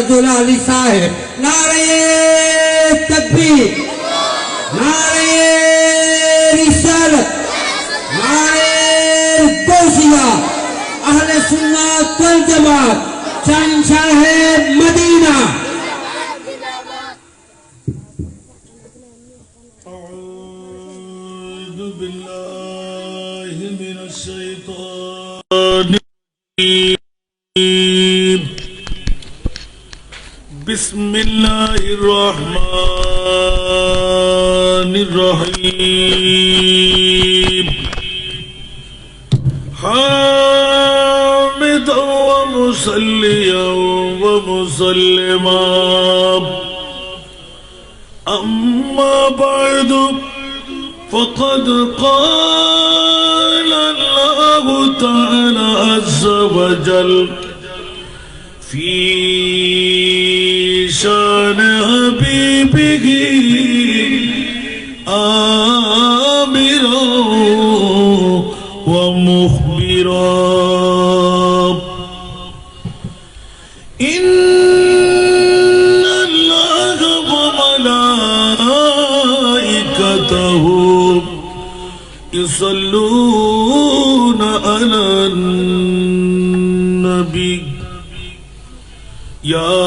عبدالعزیز علی صاحب، نعرہ تکبیر، نعرہ رسالت، نعرہ توسیہ، اہل سنت والجماعت، شہنشاہ مدینہ۔ اعوذ باللہ من الشیطان الرجیم، بسم اللہ الرحمن الرحیم، حامدا ومصلیا ومسلما، اما بعد فقد قال الله تعالى عز وجل في شان حبيبه آمرا ومخبرا، إن الله وملائكته يصلون على النبي، يا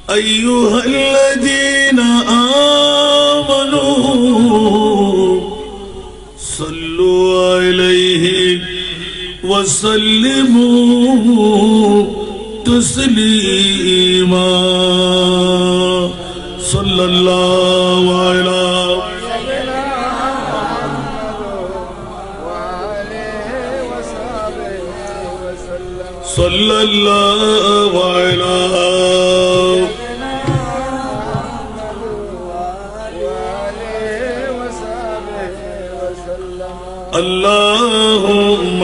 أيها الذين آمنوا صلوا عليه وسلموا تسليما، صلى الله على صلى الله على اللهم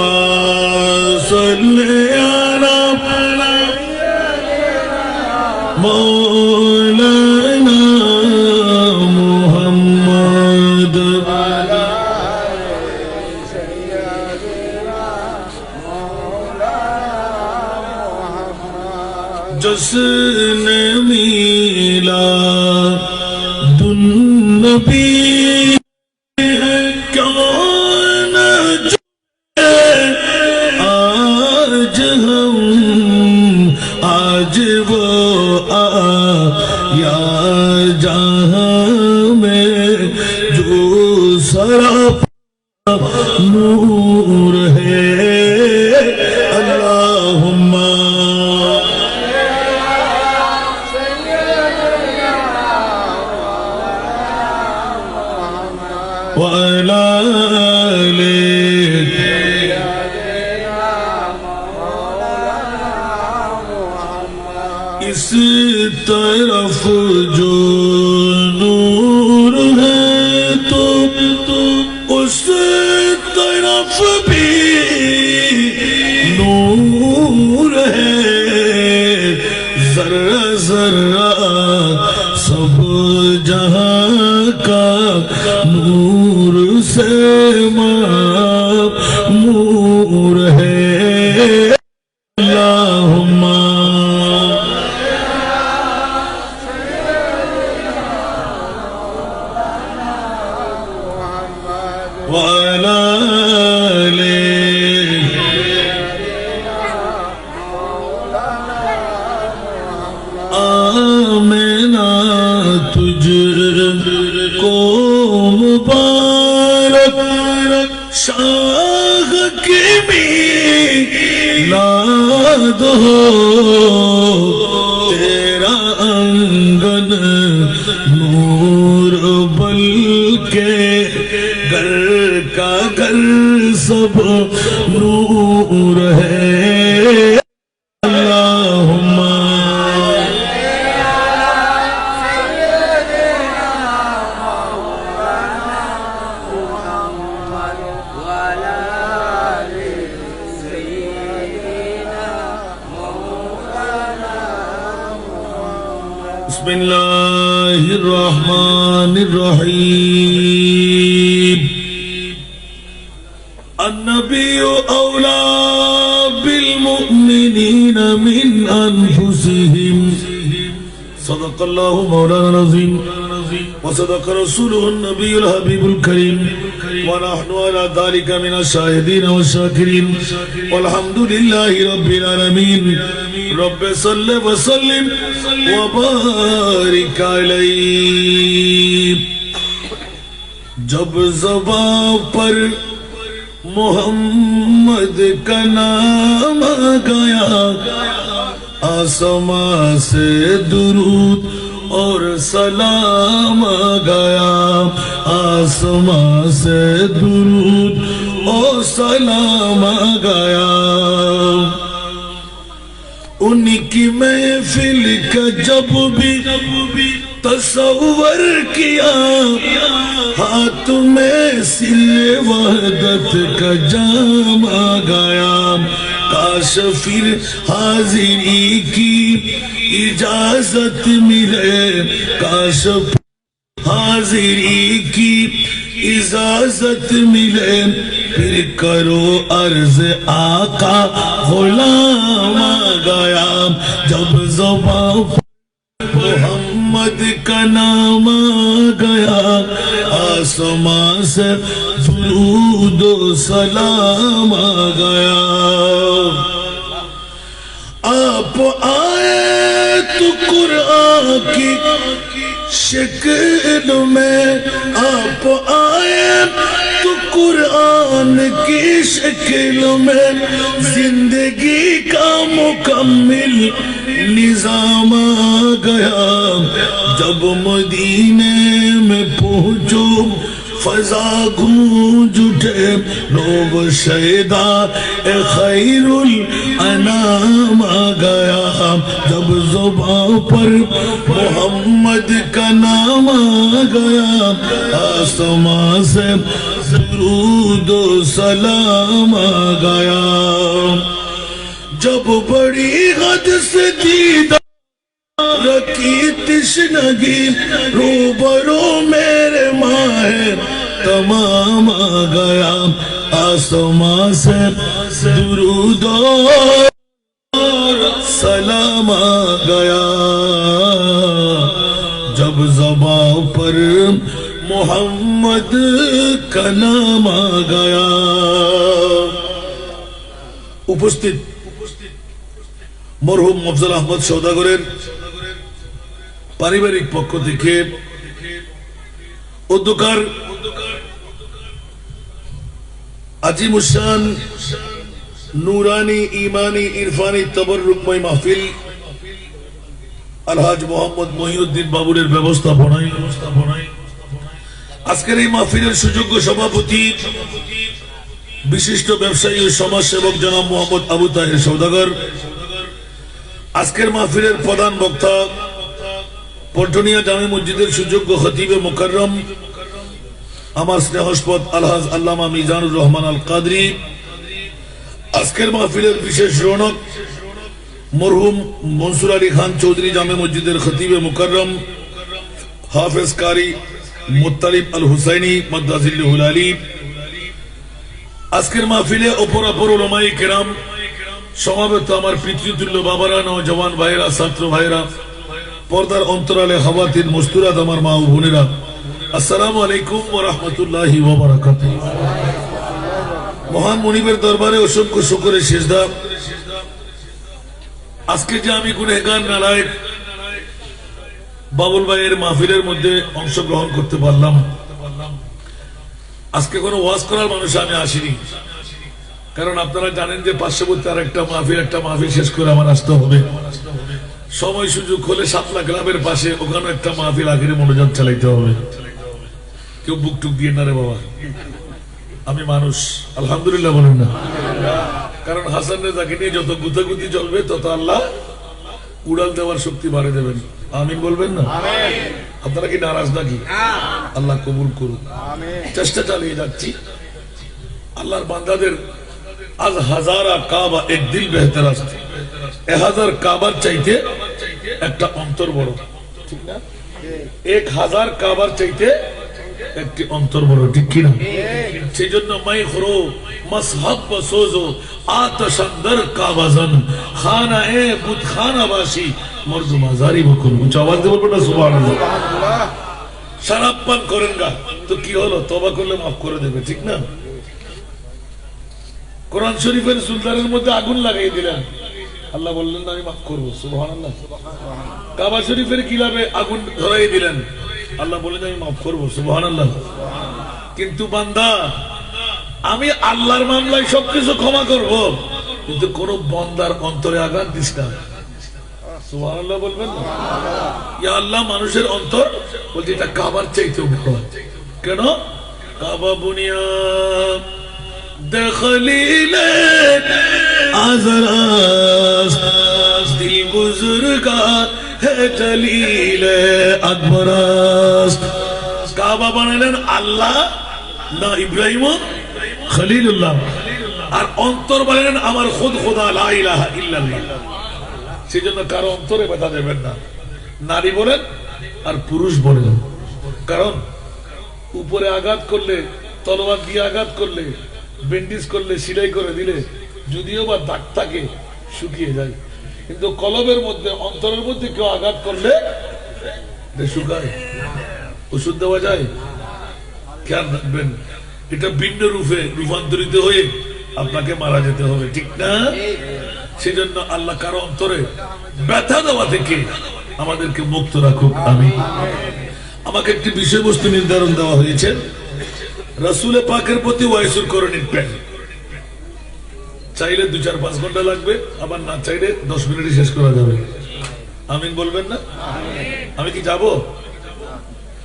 صل على مولانا محمد، جس نے میلاد النبی آج وہ آیا جہاں میں جو سراپا نور ہے، اللہم وعلى آلہ اس طرف جو نور ہے تو اس طرف بھی نور ہے، ذرہ ذرہ سب جہاں کا نور سے معمور ہے، اللہم وعلى آله آمنا تجھ کو مبارک شاہ کی میلاد ہو، تیرا آنگن نور بلکہ گھر کا گھر سب نور ہے، اللہم بسم اللہ الرحمن الرحیم، النبی اولا بالمؤمنین المؤمنين من أنفسهم صدق الله مولانا العظيم وصدق رسوله النبي الحبيب الكريم ونحن على ذلك من الشاهدين والشاكرين والحمد لله رب العالمين رب صل وسلم وبارك عليه جب زبان پر محمد کا نام آ گیا آسمان سے درود اور سلام آ گیا آسمان سے درود اور سلام آ گیا انہی کی محفل کا جب بھی تصور کیا ہاتھ میں سل وحدت کا جام آ گیا کاش پھر حاضری کی اجازت ملے کاش حاضری کی اجازت ملے پھر کرو عرض آقا غلام آ گیا جب زبان محمد کا نام آ گیا آسمان سے درود و سلام آ گیا آپ آئے تو قرآن کی شکل میں آپ آئے تو قرآن کی شکل میں زندگی کا مکمل نظام آ گیا جب مدینے میں پہنچو فضا گونج اٹھے لوگ شہدا خیر الانام آ گیا جب زبان پر محمد کا نام آ گیا آسمان سے درود و سلام آ گیا جب بڑی حد سے دیدار کی تشنگی روبرو میرے ماہ تمام آ گیا آسمان سے درود اور سلام آ گیا جب زبان پر محمد کا نام آ گیا উপস্থিত মরহুম আফজাল আহমদ সওদাগরের পারিবারিক পক্ষ থেকে উদ্যোক্তার আজিমুশান নুরানি ইমানি ইরফানি তাবাররুকময় মাহফিল আলহাজ মোহাম্মদ মহিউদ্দিন বাবুরের ব্যবস্থাপনায় আজকের এই মাহফিলের সুযোগ্য সভাপতি বিশিষ্ট ব্যবসায়ী ও সমাজসেবক জনাব মোহাম্মদ আবু তাহের সওদাগর আজকের মাহফিলের প্রধান বক্তা পল্টনিয়া জামে মসজিদের সুযোগ্য খতিবে মুকাররম আমার স্নেহস্পদ আলহাজ আল্লামা মিজানুর রহমান আল কাদরি আজকের মাহফিলের বিশেষ রৌনক মরহুম মনসুর আলী খান চৌধুরী জামে মসজিদের খতিবে মুকাররম হাফেজ কারি মুত্তালিব আল হুসাইনি মাদ্দাজিল্লাহুল আলী আজকের মাহফিলে অপরাপর উলামায়ে কেরাম সমাবেত আমার পিতৃতুল্য বাবারা নওজওয়ান ভাইরা ছাত্র ভাইরা পর্দার অন্তরালে খাওয়াতিন মুস্তুরাত আমার মা ও বোনেরা আসসালামু আলাইকুম ওয়া রাহমাতুল্লাহি ওয়া বারাকাতুহু মহান মুনিবের দরবারে অসংখ্য শুকরের সিজদা আজকে যে আমি গুনাহগার নালায়েক বাবুল ভাইয়ের মাহফিলের মধ্যে অংশগ্রহণ করতে পারলাম আজকে কোনো ওয়াজ করার মানুষ আমি আসিনি কারণ আপনারা জানেন যে পার্শ্ববর্তী আরেকটা মাহফিল শেষ করে আমার আসতে হবে সময় সুযোগ হলে সাতলা ক্লাবের পাশে ওখানে একটা মাহফিল আখেরে মনোযোগ চালাইতে হবে কেউ বুক টুক দিয়ে না রে বাবা আমি মানুষ আলহামদুলিল্লাহ বলেন না কারণ হাসান রেজাকে নিয়ে যত গুতাগুতি চলবে তত আল্লাহ উড়াল দেওয়ার শক্তি বাড়িয়ে দেবেন আমিন বলবেন না আপনারা কি নারাজ নাকি আল্লাহ কবুল করুন চেষ্টা চালিয়ে যাচ্ছি আল্লাহর বান্দাদের আজ হাজারা কাবা এক দিল বেহতর আসছে 1000 কাবার চাইতে একটা অন্তর বড় ঠিক না 1000 কাবার চাইতে একটি অন্তর বড়, ঠিক কিনা? সেই জন্য মাই খরো মসহাব সোজো আতশানদার কাবাজান খানা এ বুত খানা বাসি মর্দ মাজারি বকুন। উচ্চ আওয়াজ দিয়ে বলবেন না সুবহানাল্লাহ। শরাব পান করেন গা তো কি হলো, তওবা করলে মাফ করে দেবে, ঠিক না? কোরআন শরীফের সুলতানের মধ্যে আগুন লাগিয়ে দিলেন, আল্লাহ বললেন আমি মাফ করবো, সুবহানাল্লাহ। কাবা শরীফের কিলাবে আগুন ধরাই দিলেন, আল্লাহ বললেন আমি মাফ করবো, সুবহানাল্লাহ। কিন্তু বান্দা, আমি আল্লাহর মামলায় সবকিছু ক্ষমা করব, কিন্তু কোন বন্দার অন্তরে আঘাত দিস না, সুবহানাল্লাহ বলবেন না? ইয়া আল্লাহ, মানুষের অন্তর বলছে এটা কাবার চাইতেও বড়। কেন? কাবা বুনিয়া দখলিলে আজরাস দিল বুজুর্গা হে জলিলে আকবরাস। কাবা বানালেন আল্লাহ না ইব্রাহিম খলিলুল্লাহ, আর অন্তর বানালেন আমার খুদ খোদা লা ইলাহা ইল্লাল্লাহ। সেই জন্য কারো অন্তরে ব্যথা দেবেন না, নারী বলেন আর পুরুষ বলেন। কারণ উপরে আঘাত করলে, তলোয়ার দিয়ে আঘাত করলে, ব্যান্ডেজ করলে, সেলাই করে দিলে যদিও বা দাগ থাকে শুকিয়ে যায়, কিন্তু কলবের মধ্যে, অন্তরের মধ্যে কেউ আঘাত করলে শুকায়, ওষুধ দেওয়া যায়। খেয়াল রাখবেন, এটা ভিন্ন রূপে রূপান্তরিত হয়ে আপনাকে মারা যেতে হবে, ঠিক না? সেই জন্য আল্লাহ কারো অন্তরে ব্যথা দেওয়া থেকে আমাদেরকে মুক্ত রাখুক। আমি আমাকে একটি বিষয়বস্তু নির্ধারণ দেওয়া হয়েছে, রাসূল পাকের প্রতি ওয়াইসুল করণীর প্যান। চাইলে 2-4-5 ঘন্টা লাগবে, আবার না চাইলে 10 মিনিটে শেষ করা যাবে। আমিন বলবেন না? আমি কি যাব?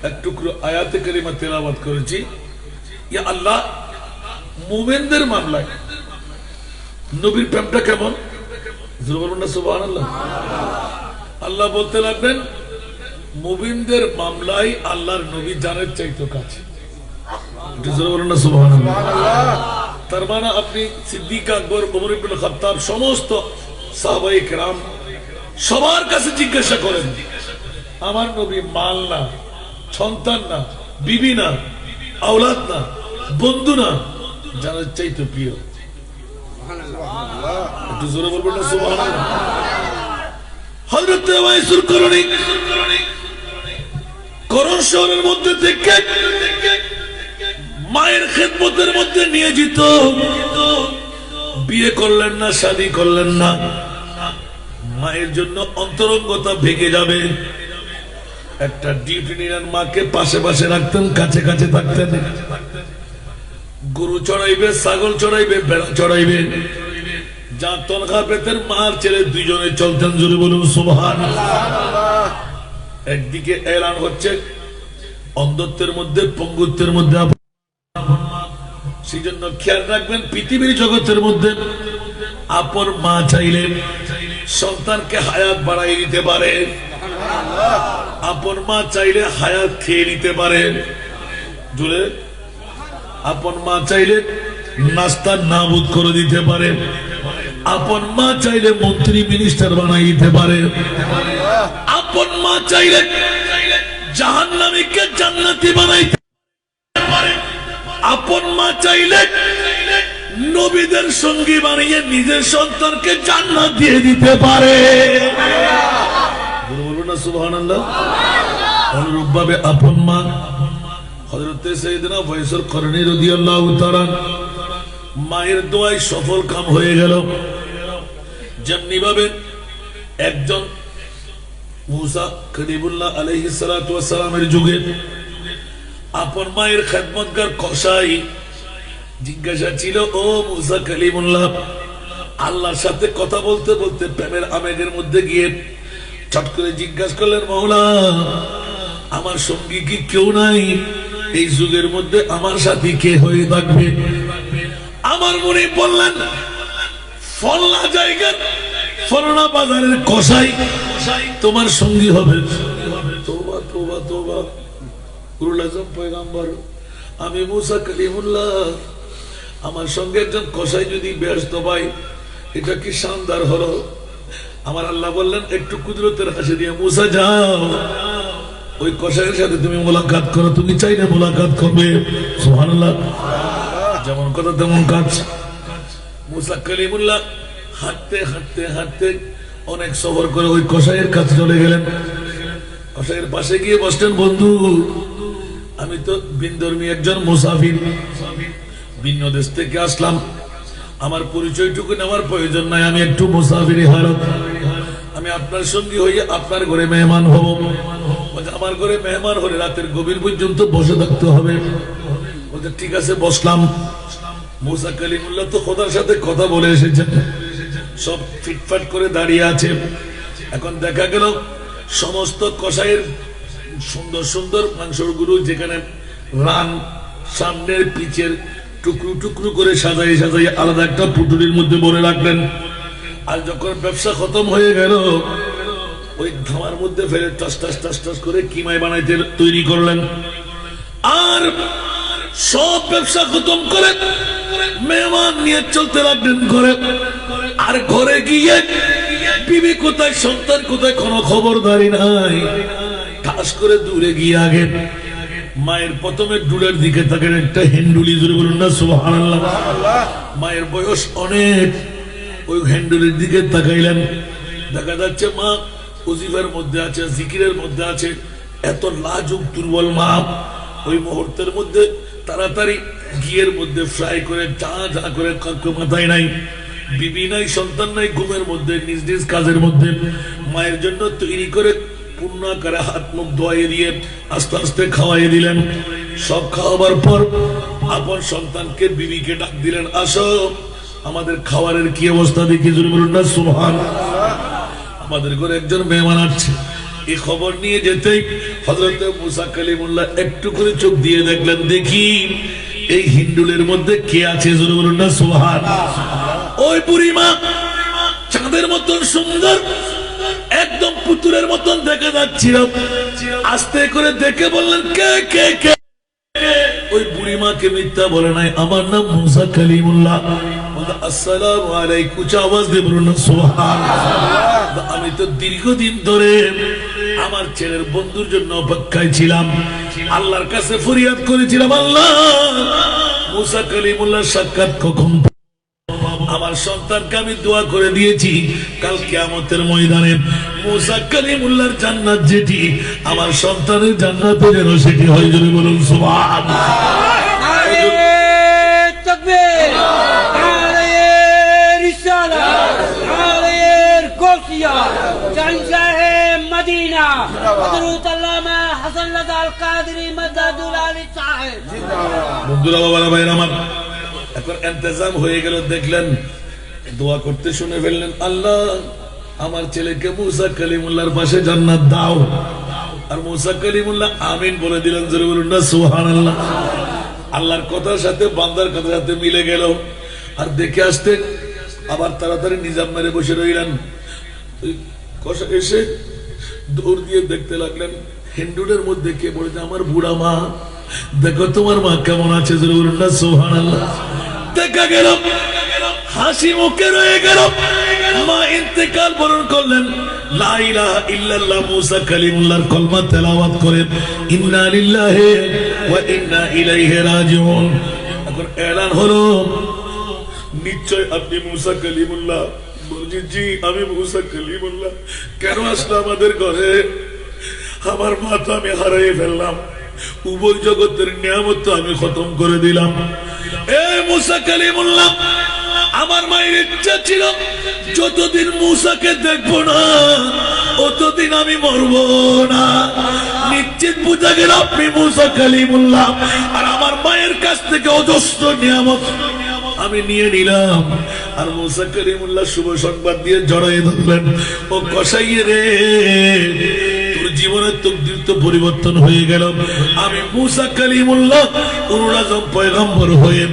এক টুকরো আয়াতে কারিমা তেলাওয়াত করেছি। ইয়া আল্লাহ, মুমিনদের মামলায় নবীর প্রেমটা কেমন? বলুন না সুবহানাল্লাহ। আল্লাহ বলতে লাগলেন, মুমিনদের মামলায় আল্লাহর নবী জানের চাইতো কাছে। বলুন না সুবহানাল্লাহ। তার মানে আপনি সিদ্দিক আকবর, ওমর ইবনে খাত্তাব, সমস্ত সাহাবায়ে কেরাম সবার কাছে জিজ্ঞাসা করেন, আমার নবী মাল না, সন্তান না, বিবি না, আওলাদ না, বন্ধু না, জানের চাইতো প্রিয়। একটু জোরে বলবেন না সুবহানাল্লাহ। হযরত ওয়াইসুল করণী করণ শহরের মধ্যে থেকে মায়ের খেদমতের মধ্যে নিয়োজিত, বিয়ে করলেন না, শাদী করলেন না, মায়ের জন্য অন্তরঙ্গতা ভেঙে যাবে। একটা ডিউটি নিলেন, মাকে পাশে পাশে রাখতেন, কাছে কাছে থাকতেন। গরু চড়াইবে, ছাগল চড়াইবে, ভেড়া চড়াইবে, যা তনখা পেতেন মার ছেলে দুইজনে চলতেন। জোরে বলুন সুবহানাল্লাহ। একদিকে এলান হচ্ছে অন্ধত্বের মধ্যে, পঙ্গুত্বের মধ্যে। সেই জন্য খেয়াল রাখবেন, পৃথিবীর জগতের মধ্যে আপন মা চাইলে সন্তানকে হায়াত বাড়াই দিতে পারে, আপন মা চাইলে হায়াত খেয়ে নিতে পারে। জুড়ে আপন মা চাইলে নাস্তা নাবুদ করে দিতে পারে, আপন মা চাইলে মন্ত্রী মিনিস্টার বানাই দিতে পারে, আপন মা চাইলে জাহান্নামীকে জান্নাতি বানাইতে পারে, আপন মা চাইলে নবীদের সঙ্গী বানিয়ে নিজের সন্তানকে জান্নাত দিয়ে দিতে পারে। বলুন না সুবহানাল্লাহ। অনুরূপ ভাবে আপন মা হযরত সাইয়েদনা ওয়াইসুল করণী রাদিয়াল্লাহু তাআলা মায়ের দোয়ায় সফল কাম হয়ে গেল। যেমনি ভাবে একজন মুসা কলিমুল্লাহ আলাইহিস সালাতু ওয়াস সালামের যুগে আপন মায়ের খেদমতগার কসাই জিজ্ঞাসা ছিল, ও মুসা কলিমুল্লাহ, আল্লাহর সাথে কথা বলতে বলতে প্রেমের আবেগের মধ্যে গিয়ে চট করে জিজ্ঞাসা করলেন, মাওলা আমার সঙ্গী কি কেউ নাই? এই যুগের মধ্যে আমার সাথী কে হয়ে থাকবে? আমার মনে বললেন, ফলনা জায়গার ফলনা বাজারের কসাই তোমার সঙ্গী হবে। তোবা তোবা তোবা, কুরুল আজম পয়গম্বর, আমি মুসা কলিমুল্লাহ, আমার সঙ্গে একজন কসাই যদি ব্যস্ত পাই, এটা কি শানদার হলো? আমার আল্লাহ বললেন, একটু কুদরতের হাসি দিয়ে, মুসা যাও, ওই কসাইয়ের সাথে তুমি মোলাকাত করো, তুমি চাইলে মোলাকাত করবে। সুবহানাল্লাহ। যেমন কথা তেমন কাজ। মুসা কালিমুল্লাহ হাঁটতে হাঁটতে হাঁটতে অনেক সফর করে ওই কসাইয়ের কাছে চলে গেলেন। কসাইয়ের পাশে গিয়ে বসলেন, বন্ধু আমি তো বিনধর্মী একজন মুসাফির, ভিন্ন দেশ থেকে আসলাম, আমার পরিচয়টুকু নেওয়ার প্রয়োজন নাই, আমি একটু মুসাফিরি হালত, আমি আপনার সঙ্গী হয়ে আপনার ঘরে মেহমান হব। আমার ঘরে মেহমান হলে রাতের গভীর পর্যন্ত বসে থাকতে হবে। বলছে ঠিক আছে, বসলাম। মুসা কালিমুল্লাহ তো খোদার সাথে কথা বলে এসেছেন, সব ফিটফাট করে দাঁড়িয়ে আছে। এখন দেখা গেল সমস্ত কসাইয়ের সুন্দর সুন্দর মাংসর গুরু যেখানে রান সামনের পিচের টুকরো টুকরো করে সাজাই সাজাই আলাদা একটা পুটুলির মধ্যে ভরে রাখলেন। আর যখন ব্যবসা খতম হয়ে গেল ওই ধামার মধ্যে ফেলে টাস টাস টাস টাস করে কিমাই বানাইতে তৈরি করলেন। আর সব ব্যবসা খতম করে মেহমান নিয়ে চলতে লাগলেন ঘরে। আর ঘরে গিয়ে বিবি কোথায়, সন্তান কোথায়, কোনো খবরদারি নাই। ঠাস করে দূরে গিয়ে আগে মায়ের প্রথমে ডুলের দিকে তাকে একটা হেন্ডুলি, জুড়ে বলুন না সুবহানাল্লাহ। মায়ের বয়স অনেক, ওই হ্যান্ডেলের দিকে তাকাইলেন, দেখা যাচ্ছে মা ওজিফার মধ্যে আছে, জিকিরের মধ্যে আছে। এত লাজুক দুর্বল মা, ওই মুহূর্তের মধ্যে তাড়াতাড়ি ঘিয়ের মধ্যে ফ্রাই করে যা যা করে কাউকে মাথায় নাই, বিবি নাই, সন্তান নাই, ঘুমের মধ্যে নিজ নিজ কাজের মধ্যে মায়ের জন্য তৈরি করে পূর্ণ করে হাত মুখ ধোয়াইয়ে দিয়ে আস্তে আস্তে খাওয়াইয়ে দিলেন। সব খাওয়াবার পর আপন সন্তানকে বিবিকে ডাক দিলেন, আসো আমাদের খাবারের কি অবস্থা দেখি, জোরে বলুন না সুবহানাল্লাহ। আমাদের ঘরে একজন মেহমান আসছে। এই খবর নিয়ে যেতেই হযরত মুসা কালিমুল্লাহ একটু করে চোখ দিয়ে দেখলেন, দেখি এই হিন্ডুলের মধ্যে কে আছে, জোরে বলুন না সুবহানাল্লাহ। ওই বুড়ি মা চাঁদের মতন সুন্দর, একদম পুতুলের মতন দেখে যাচ্ছিল। আস্তে করে দেখে বললেন, কে কে কে? ওই বুড়ি মাকে মিথ্যা বলে নাই, আমার নাম মুসা কালিমুল্লাহ। আসসালামু আলাইকুম, আওয়াজ দিয়ে বলুন সুবহানাল্লাহ। আমি তো দীর্ঘদিন ধরে আমার ছেলের বন্ধুর জন্য অপেক্ষায় ছিলাম, আল্লাহর কাছে ফরিয়াদ করেছিলাম, আল্লাহ মুসা কালিমুল্লাহ সাক্ষাৎ কখন? আমার সন্তানকে আমি দোয়া করে দিয়েছি কাল কিয়ামতের ময়দানে মুসা কালিমুল্লাহর জান্নাত যেটি, আমার সন্তানের জান্নাতে যেন সেটি হয়, যদি বলুন সুবহানাল্লাহ। নারে তাকবীর, নারে রিসালাত, নারে গাউসিয়া, জান সাহেব মদিনা, হযরত আল্লামা হাসান লাদাল কাদরি মাদাদুল আলী সাহেব। বন্ধুরা, বাবারা, ভাইরা আমার, এখন ইন্তজাম হয়ে গেল। দেখলেন দোয়া করতে শুনে ফেললেন, আল্লাহ আমার ছেলেকে মুসা কালিমুল্লাহর পাশে জান্নাত দাও। আর মুসা কালিমুল্লাহ আমিন বলে দিলেন, জোরে বলুন না সুবহানাল্লাহ। আল্লাহর কথার সাথে বান্দার কথার সাথে মিলে গেল। আর দেখে আসতে আবার তাড়াতাড়ি নিজাম মেরে বসে রইলেন। কষা এসে দৌড় দিয়ে দেখতে লাগলেন হিন্দুদের মধ্যে কে বলেছে, আমার বুড়া মা, দেখো তোমার মা কেমন আছে, জোরে বলুন না সুবহানাল্লাহ। দেখা গেল হাসি মুখে রয়ে গেল। মা ইন্তেকাল বরণ করলেন, লা ইলাহা ইল্লাল্লাহ মুসা কালিমুল্লাহর কলমা তেলাওয়াত করে ইন্না লিল্লাহি ওয়া ইন্না ইলাইহি রাজিউন। এখন এলান হলো, নিশ্চয় আপনি মুসা কালিমুল্লাহ। বলছি জি আমি মুসা কালিমুল্লাহ। কেন আসলো আমাদের ঘরে? আমার মা তো আমি হারিয়ে ফেললাম, উভয় জগতের নিয়ামত তো আমি খতম করে দিলাম। এ মুসা কালিমুল্লাহ, আমার মায়ের ইচ্ছা ছিল যতদিন মুসাকে দেখবো না অতদিন আমি মরবো না। নিশ্চিত বুঝা গেল আপনি মুসা কালিমুল্লাহ। আর আমার মায়ের কাছ থেকে অজস্র নিয়ামত আমি নিয়ে নিলাম। আর মুসা কালিমুল্লাহ শুভ সংবাদ দিয়ে জড়াই ধরলেন, ও কসাইয়ে রে, তোর জীবনের তকদির তো পরিবর্তন হয়ে গেল। আমি মুসা কালিমুল্লাহ উলুল আযম পয়গম্বর হয়ে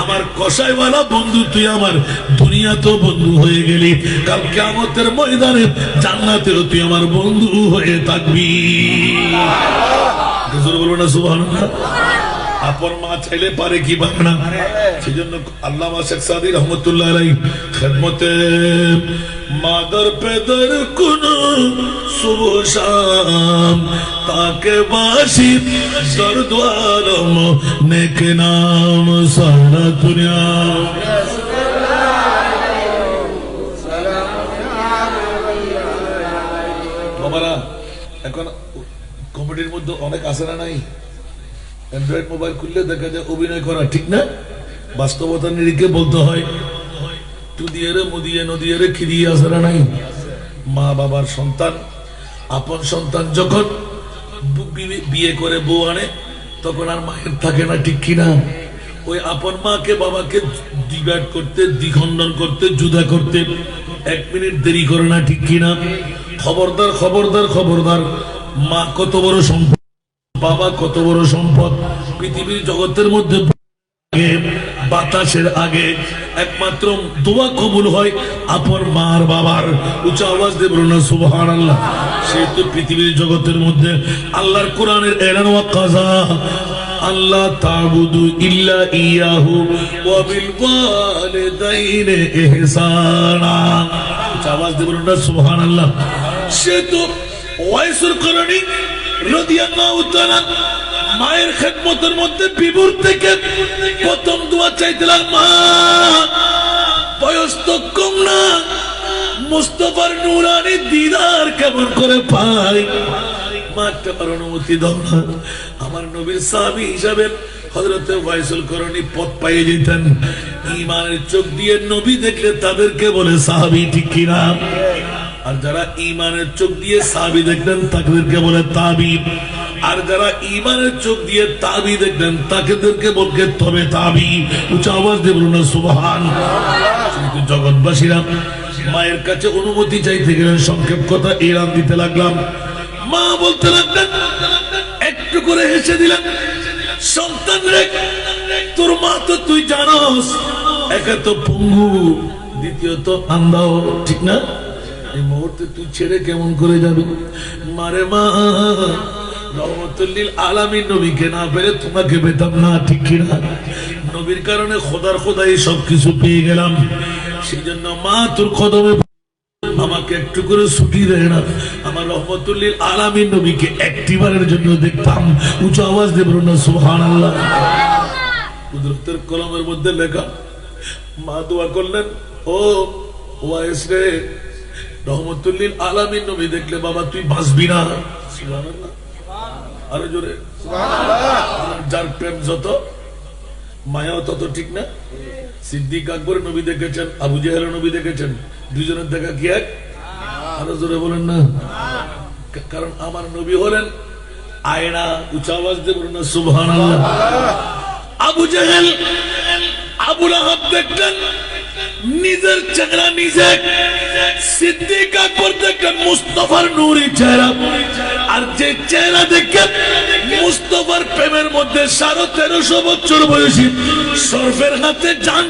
আমার কসাইওয়ালা বন্ধু, তুই আমার দুনিয়াতেও বন্ধু হয়ে গেলি, কাল কিয়ামতের ময়দানে জান্নাতেও তুই আমার বন্ধু হয়ে থাকবি। হুজুর বলুন না সুবহানাল্লাহ। আপন মা চাইলে পারে কি পারে না? সেজন্য আল্লামা শেখ সাদী রহমতুল্লাহ আলাইহি খেদমতে মাদার পেদার কোন শুভ শাম তাকে বাসি দর্দ আলম নেক নাম সারা দুনিয়া। বাবারা এখন কমেডির মধ্যে অনেক আছে না নাই? অ্যান্ড্রয়েড মোবাইল খুললে দেখা যায় অভিনয় করা, ঠিক না? বাস্তবতা নিরিখে বলতে হয় তুদিয়ে রে মুদিয়ে নদিয়ে রে খিরিয়ে আসে না নাই? মা বাবার সন্তান, আপন সন্তান যখন বিয়ে করে বউ আনে তখন আর মায়ের থাকে না, ঠিক কিনা? ওই আপন মাকে বাবাকে ডিভাইড করতে, দ্বিখণ্ডন করতে, জুদা করতে 1 মিনিট দেরি করে না, ঠিক কিনা? খবরদার খবরদার খবরদার, মা কত বড় সম্পদ, বাবা কত বড় সম্পদ। পৃথিবীর জগতের মধ্যে বাতাসের আগে একমাত্র দোয়া কবুল হয় আপন মার বাবার। উচ্চ আওয়াজ দিয়ে বলুন না সুবহানাল্লাহ। সেহেতু পৃথিবীর জগতের মধ্যে আল্লাহর কোরআনের এলান ওয়া কাযা আল্লাহ তা'বুদু ইল্লা ইয়াহু ওয়া বিল ওয়ালিদাইনি ইহসানা। উচ্চ আওয়াজ দিয়ে বলুন না সুবহানাল্লাহ। সেহেতু ওয়াইসুল করণী রাদিয়াল্লাহু তাআলা মায়ের খেদমতের মধ্যে বিবুর থেকে প্রথম দোয়া চাইতেলাম, মা বয়স তো কম না, মুস্তাফার নূরানি দিদার কেমন করে পাই, মা একটা অনুমতি দাও না। আমার নবীর সাহাবী হিসাবে হযরত ওয়াইসুল করণী পথ পাইয়ে যেতেন। ঈমানের চোখ দিয়ে নবী দেখলে তাদেরকে বলে সাহাবী, ঠিক কিনা? আর যারা ঈমানের চোখ দিয়ে সাহাবী দেখলেন তাদেরকে বলে তাবী। আর যারা ঈমানের চোখ দিয়ে তাবী দেখলেন তাদেরকে বলকে তবে তাবী। উচ্চ আওয়াজ দিয়ে বলুন সুবহানাল্লাহ। জগৎবাসীরা মায়ের কাছে অনুমতি চাইতে গেলেন, সংক্ষেপ কথা এলান দিতে লাগলাম। মা বলতে লাগলেন, একটু করে হেসে দিলেন, সন্তান রে তোর মা তো তুই জানোস একা তো পঙ্গু, দ্বিতীয়ত আন্দাও, ঠিক না? এই মুহূর্তে তুই ছেড়ে কেমন করে যাবে? মারে মা রহমতুল লিল আলামিন নবীকে না পেলে তোমাকে পেতাম না, ঠিক কিনা? নবীর কারণে খোদার খোদাই সবকিছু পেয়ে গেলাম। সেই জন্য মা তোর কদমে আমাকে একটু করে ছুটি দেয় না। আমার রহমতুল লিল আলামিন নবীকে একটিবারের জন্য দেখতাম। উচ্চ আওয়াজ দিয়ে বলুন না সুবহানাল্লাহ। কুদরতের কলমের মধ্যে লেখা, মা দোয়া করলেন, ও ওয়াইস রে, রহমতুল লিল আলামিন নবী দেখলে বাবা তুই বাঁচবি না। সুবহানাল্লাহ, আরো জোরে সুবহানাল্লাহ। যার প্রেম যত মায়াও তত, ঠিক না? সিদ্দিক আকবর নবী দেখেছেন, আবু জেহেল নবী দেখেছেন, দুইজনের দেখা কি এক? আরো জোরে বলেন না। কারণ আমার নবী হলেন আয়না। উচ্চ আওয়াজ দিয়ে বলুন না সুবহানাল্লাহ। আবু জেহেল, আবু লাহাব দেখলেন নিজের চেহারা নিজে, সিদ্দিক আকবর দেখলেন মুস্তাফার নূরি চেহারা। আর যে চেহারা দেখেন মুস্তাফার প্রেমের মধ্যে 1350 বছর বয়সী সরফের হাতে জান,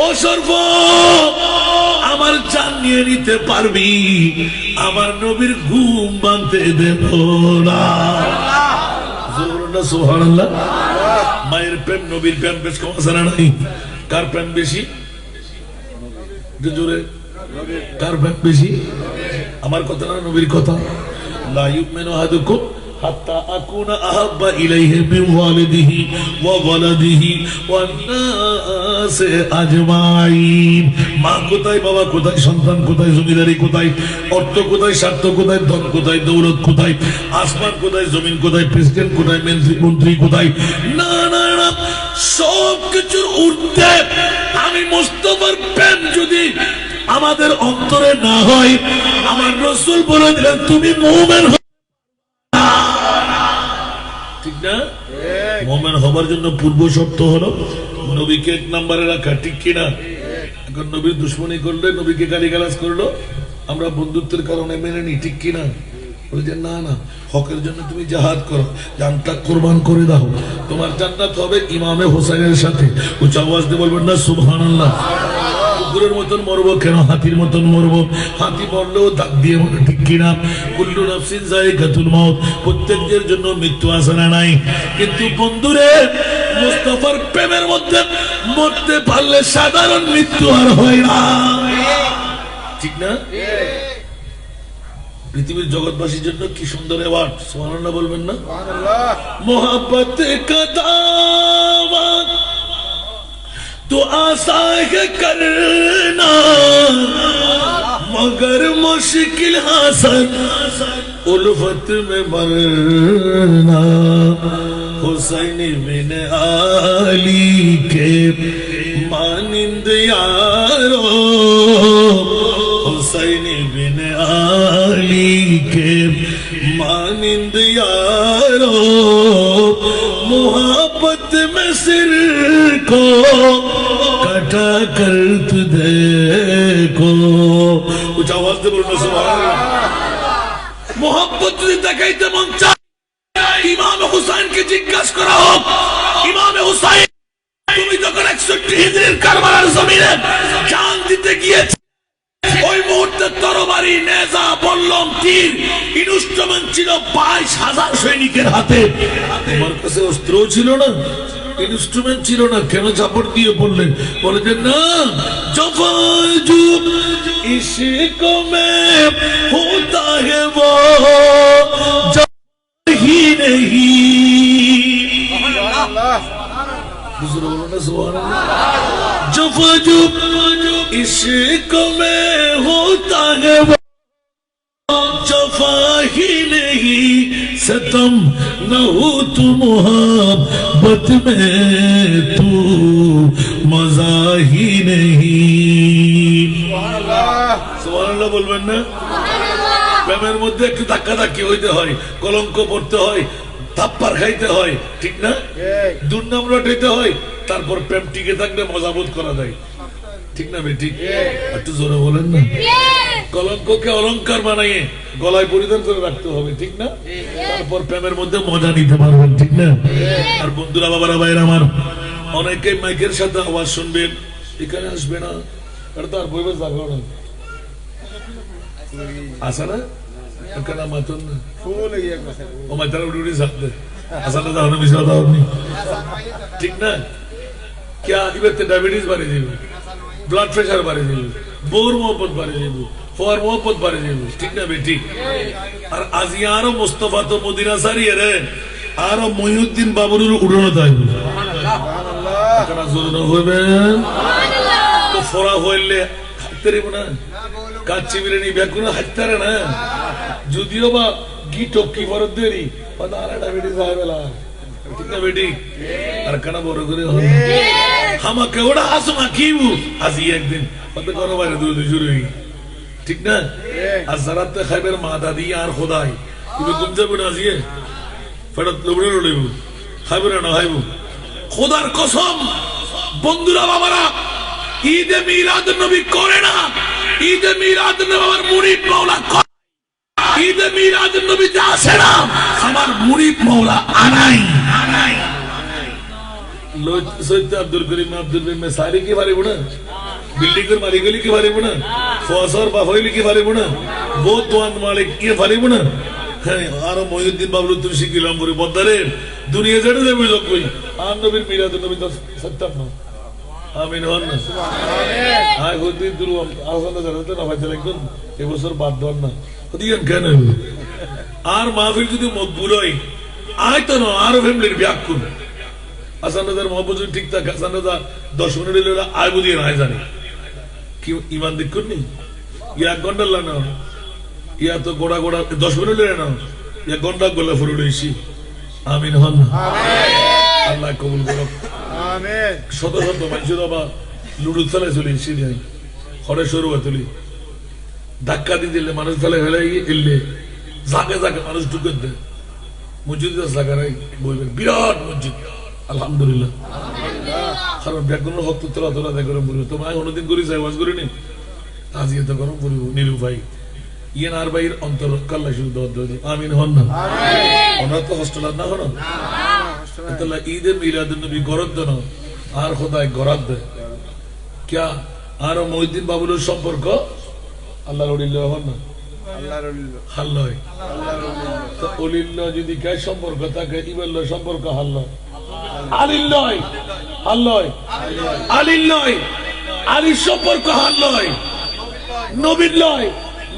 ও সরফ আমার জান নিয়ে নিতে পারবি, আমার নবীর ঘুম ভাঙতে দেব না। সুবহানাল্লাহ। মায়ের প্রেম নবীর প্রেম বেশ কম আছে না নাই? কার প্রেম বেশি? জোরে, কার প্রেম বেশি? আমার কথা না নবীর কথা। লা ইউমিনু আহাদুকুম হাত্তা আকুনা আহাব্বা ইলাইহি মিন ওয়ালিদিহি ওয়া ওয়ালাদিহি ওয়ান নাসি আজমাইন। মা কোথায়, বাবা কোথায়, সন্তান কোথায়, জমিদারি কোথায়, অর্থ কোথায়, স্বার্থ কোথায়, ধন কোথায়, দৌলত কোথায়, আসমান কোথায়, জমিন কোথায়, প্রেসিডেন্ট কোথায়, মন্ত্রী কোথায়? না না না, সব কিছুর ঊর্ধ্বে আমি মুস্তাফার প্রেম যদি আমাদের অন্তরে না হয়, আমার রাসূল বলে দিলেন তুমি মুমিন, ঠিক না? মুমিন হবার জন্য পূর্ব শর্ত হলো নবীকে 1 নম্বরে রাখা, ঠিক কিনা? এখন নবীর দুশ্মনী করলে, নবীকে গালিগালাজ করলো, আমরা বন্ধুত্বের কারণে মেনে নিই, ঠিক কিনা? বলছেন না না, হকের জন্য তুমি জিহাদ করো, জানটা কুরবান করে দাও, তোমার জান্নাত হবে ইমামে হোসেনের সাথে। উচ্চ আওয়াজ দিয়ে বলবেন না সুবহানাল্লাহ। কুকুরের মতন মরবো কেন, হাতির মতন মরবো। হাতি মরলেও দাগ দিয়ে মরে, ঠিক কিনা? কুল্লু নাফসিন যায়িকাতুল মাউত, প্রত্যেকের জন্য মৃত্যু আছে না নাই? কিন্তু বন্ধুরে, মুস্তাফার প্রেমের মধ্যে মরতে পারলে সাধারণ মৃত্যু আর হয় না, ঠিক না? পৃথিবীর জগৎবাসীর জন্য কি সুন্দর অ্যাওয়ার্ড, সুবহানাল্লাহ বলবেন না? মোহাব্বত কা দাওয়াত তো आसा है करना मगर मुश्किल हासन उल्फत में मरना हुसैन बिन आली के मानिंद यारो हुसैन बिन आली के मानिंद यारो मोहब्बत में सिर को कटा कर तू देखो। कुछ आवाज दे बोलो सुभान अल्लाह। मोहब्बत যদি দেখাইতে মন চায়, ইমাম হুসাইনকে জিজ্ঞাসা করা হোক, ইমাম হুসাইন তুমি যখন 61 হিজরির কারবালার জমিনে জান দিতে গিয়েছিলে, ওই মুহূর্তে তরবারি, নেজা, বল্লম, তীর, ইনস্ট্রুমেন্ট ছিল 22,000 সৈনিকের হাতে। তোমার কাছে অস্ত্র ছিল না, ইনস্ট্রুমেন্ট ছিল না, কেন ঝাপড় দিয়ে পড়লেন? বলে যে না, জফাজুব ইশক মে হোতা হে वो जो ही नहीं। दूसरा बोलो ना सुभान अल्लाह। जफाजुब इश्क में होता है वो जफा ही नहीं, सतम न हो तू मोहब्बत में तू मजा ही नहीं। সুবহানাল্লাহ বলবেন না? প্রেমের মধ্যে একটু ধাক্কা ধাক্কি হইতে হয়, কলঙ্ক পড়তে হয়, থাপ্পার খাইতে হয়, ঠিক না? দুর্নাম রটাইতে হয়, তারপর প্রেম টিকে থাকলে মজাবোধ করা যায়, ঠিক না বেটি? একটু জোরে বলেন না। কলঙ্ককে অলংকার বানাইয়ে গলায় পরিধান করে রাখতে হবে, ঠিক না? তারপর প্রেমের মধ্যে মজা নিতে পারবেন, ঠিক না? আর বন্ধুরা, বাবারা, ভাইরা আমার, অনেকে মাইকের সাথে আওয়াজ শুনবেন, এখানে আসবে না, এটা তো আর বইবের জায়গা না, আসা না এখানে মাতুন না ও মাতারা উড়ি সাথে আসলে তো হলো মিশা দাও আপনি, ঠিক না? क्या इबते डायबिटीज बारे যাবে, ব্লাড প্রেসার বাড়ে যাবে, বোর মোহব্বত বাড়ে যাবে, ফর মোহব্বত বাড়ে যাবে, ঠিক না বেটি? আর আজিয়ারও মুস্তাফা তো মদিনা সারিয়ে রে, আর মহিউদ্দিন বাবুরুল উড়ানো থাকবে, সুবহানাল্লাহ। কেন জোরে হইবেন? সুবহানাল্লাহ। তো ফরা হইলে হাতে রেব না, কাচ্চি বিরিয়ানি বেকুনা হাততারে না, যদিও বা গিটো কি বড় দেরি পাদারা ডায়াবেটিস আইবেলা, ঠিক না বেটি? আর কেন বড় করে হল আমাকে ওটা আসমা কিউ আজি একদিন কত করো বাইরে দুই শুরু হই, ঠিক না? আর জারাতে খাইবের মা দাদি আর খোদাই তুমি ঘুম যাবে না, আজিয়ে ফেরত লবড়ে লড়িব, খাইবে না খাইব। খোদার কসম বন্ধুরা, বাবারা, ঈদে মিলাদ নবী করে না, ঈদে মিলাদ নবী আমার মুরিদ মাওলা করে, ঈদে মিলাদ নবী আসে না, আমার মুরিদ মাওলা আনাই। আব্দুল করিম আব্দুল করিম সারি কি পারিব না, বিল্ডিং এর মালিক কি পারিব না, ফসর বাফাইলি কি পারিব না, বহুত দোয়ান মালিক কি পারিব না। হ্যাঁ, আর মহিউদ্দিন বাবলু তুমি শিখিলাম করে বদারে দুনিয়া ছেড়ে দেবে যখন আর নবীর মিলাদ নবী তো সত্যাম না। আমিন হন না, সুবহানাল্লাহ। আয় হদি দুরু আসলে জানতে না ভাই একদম এবছর বাদ দেন না দিয়েন কেন? আর মাহফিল যদি মকবুল হয় আয় তো না, আর ফ্যামিলির ব্যাকুল আসানদার মহব্বত ঠিক থাকে, আসানদা 10 মিনিট হলে আয় বুঝিয়ে না জানি কি ইমান দেখুন নি, ইয়া 1 ঘন্টা লাগানো, ইয়া তো গোড়া গোড়া 10 মিনিট লেগে না, ইয়া ঘন্টা গোলা ফুরু লইছি। আমিন হন না, আল্লাহ কবুল করুক, আমিন। শত শত মানুষের বাবা লুডু চালায় চলে এসে যাই, হরে সরু তুলি ধাক্কা দিয়ে দিলে মানুষ চালায় হেলাই এলে জাগে জাগে মানুষ ঢুকে দেয়, মসজিদ জায়গায় বইবেন, বিরাট মসজিদ আলহামদুলিল্লাহ। কারণ ব্যাকরণ হক তো তোলা তোলা দেয় গরম পড়িব, তোমায় অন্যদিন করি যাই ওয়াজ করিনি, আজকে তো গরম পড়িব নিরুপায়। ইয়েন আর ভাইয়ের অন্তর কাল্লা শুরু দেওয়া, আমিন হন না। ওনার তো হোস্টেল না হন, ঈদে মিলাদ নবী গরদ দেন আর খোদায় গরাদ দেয়। क्या আর মহিউদ্দিন বাবুলের সম্পর্ক আল্লাহর অলিল্লাহ হন না হাল্লয় তো অলিল্লাহ যদি গায়ে সম্পর্ক থাকে ইবেল্লাহ সম্পর্ক হাল্লয় আলিল্লয় হাল্লয় আলিল্লয় আলীর সম্পর্ক হাল্লয় নবীর লয়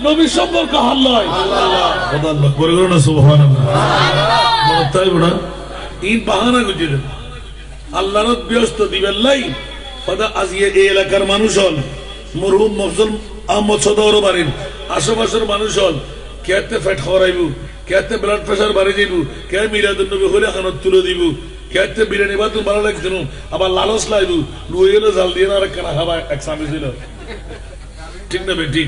নবীর সম্পর্ক হাল্লয় আল্লাহ করে করো না সুবহানাল্লাহ মনে তাই বড় ইন বাহানা গুজিলেন আল্লাহর ব্যস্ত দিবেন লাই পদা আজিয়ে এই এলাকার মানুষ হল মরহুম মফজল আহমদ সদর বাড়ির আশেপাশের মানুষ হল কেতে ফ্যাট খাওয়াইবু কেতে ব্লাড প্রেসার বাড়ি যাইব কে মিলাদুন নবী হলে খানত তুলে দিব কেতে বিরিয়ানি বাতুন ভালো লাগছিল আবার লালস লাইবু লুই এলো জাল দিয়ে আর কানা খাবা এক সামি ছিল ঠিক না বেটি